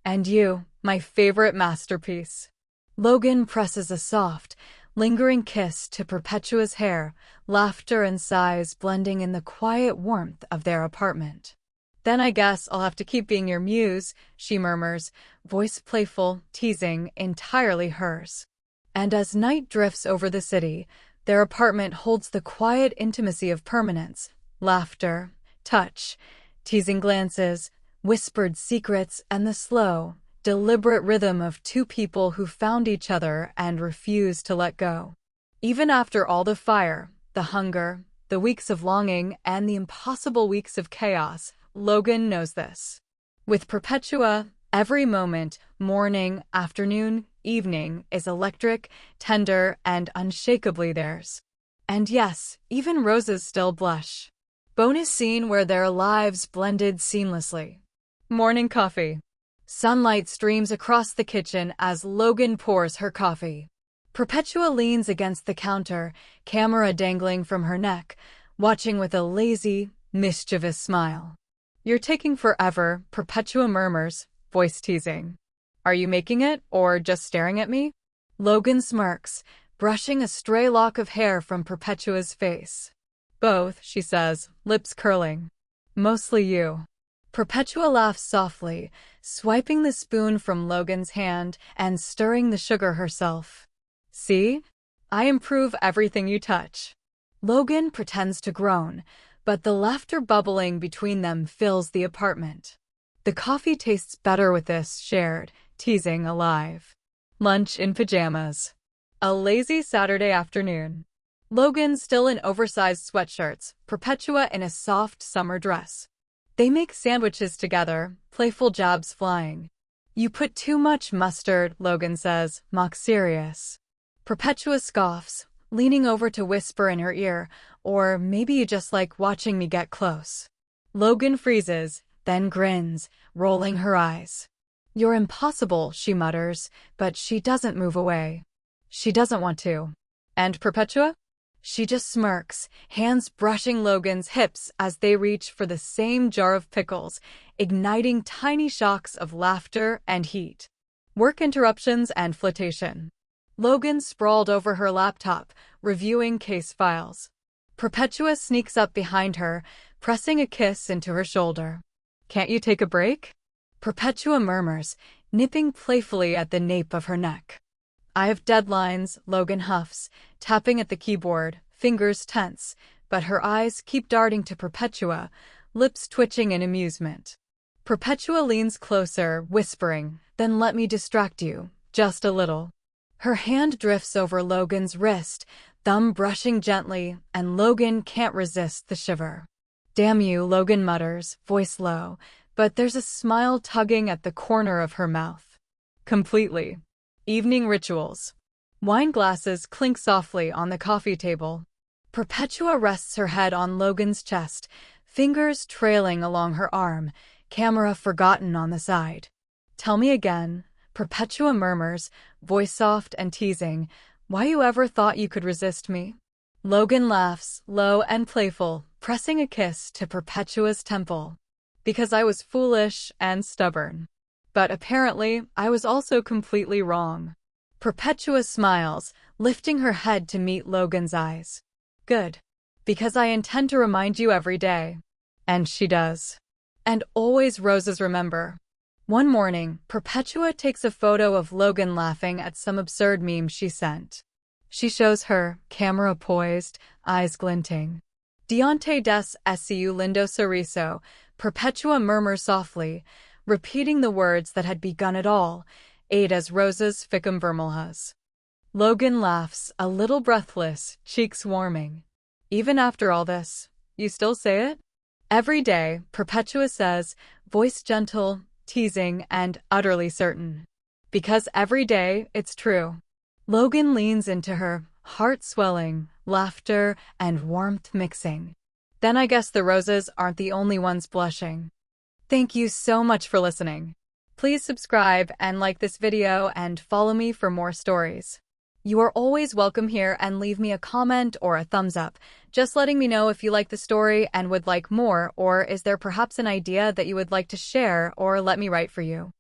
And you, my favorite masterpiece. Logan presses a soft, lingering kiss to Perpetua's hair, laughter and sighs blending in the quiet warmth of their apartment. Then I guess I'll have to keep being your muse, she murmurs, voice playful, teasing, entirely hers. And as night drifts over the city, their apartment holds the quiet intimacy of permanence, laughter, touch, teasing glances, whispered secrets, and the slow, deliberate rhythm of two people who found each other and refused to let go. Even after all the fire, the hunger, the weeks of longing, and the impossible weeks of chaos, Logan knows this. With Perpetua, every moment, morning, afternoon, evening, is electric, tender, and unshakably theirs. And yes, even roses still blush. Bonus scene where their lives blended seamlessly. Morning coffee. Sunlight streams across the kitchen as Logan pours her coffee. Perpetua leans against the counter, camera dangling from her neck, watching with a lazy, mischievous smile. You're taking forever, Perpetua murmurs, voice teasing. Are you making it, or just staring at me? Logan smirks, brushing a stray lock of hair from Perpetua's face. Both, she says, lips curling. Mostly you. Perpetua laughs softly, swiping the spoon from Logan's hand and stirring the sugar herself. See? I improve everything you touch. Logan pretends to groan, but the laughter bubbling between them fills the apartment. The coffee tastes better with this shared, teasing alive. Lunch in pajamas. A lazy Saturday afternoon. Logan still in oversized sweatshirts, Perpetua in a soft summer dress. They make sandwiches together, playful jabs flying. You put too much mustard, Logan says, mock serious. Perpetua scoffs, leaning over to whisper in her ear, or maybe you just like watching me get close. Logan freezes, then grins, rolling her eyes. You're impossible, she mutters, but she doesn't move away. She doesn't want to. And Perpetua? She just smirks, hands brushing Logan's hips as they reach for the same jar of pickles, igniting tiny shocks of laughter and heat. Work interruptions and flirtation. Logan sprawled over her laptop, reviewing case files. Perpetua sneaks up behind her, pressing a kiss into her shoulder. Can't you take a break? Perpetua murmurs, nipping playfully at the nape of her neck. I have deadlines, Logan huffs, tapping at the keyboard, fingers tense, but her eyes keep darting to Perpetua, lips twitching in amusement. Perpetua leans closer, whispering, "Then let me distract you, just a little." Her hand drifts over Logan's wrist, thumb brushing gently, and Logan can't resist the shiver. "Damn you," Logan mutters, voice low, but there's a smile tugging at the corner of her mouth. Completely. Evening rituals. Wine glasses clink softly on the coffee table. Perpetua rests her head on Logan's chest, fingers trailing along her arm, camera forgotten on the side. "Tell me again," Perpetua murmurs, voice soft and teasing, "why you ever thought you could resist me?" Logan laughs, low and playful, pressing a kiss to Perpetua's temple. "Because I was foolish and stubborn. But apparently, I was also completely wrong." Perpetua smiles, lifting her head to meet Logan's eyes. "Good. Because I intend to remind you every day." And she does. And always roses remember. One morning, Perpetua takes a photo of Logan laughing at some absurd meme she sent. She shows her, camera poised, eyes glinting. "Diante des su lindo sorriso," Perpetua murmurs softly, repeating the words that had begun it all, "Ade as rosas ficum vermelhas." Logan laughs, a little breathless, cheeks warming. "Even after all this, you still say it?" "Every day," Perpetua says, voice gentle, teasing, and utterly certain. "Because every day, it's true." Logan leans into her, heart swelling, laughter and warmth mixing. "Then I guess the roses aren't the only ones blushing." Thank you so much for listening. Please subscribe and like this video and follow me for more stories. You are always welcome here, and leave me a comment or a thumbs up, just letting me know if you like the story and would like more, or is there perhaps an idea that you would like to share or let me write for you.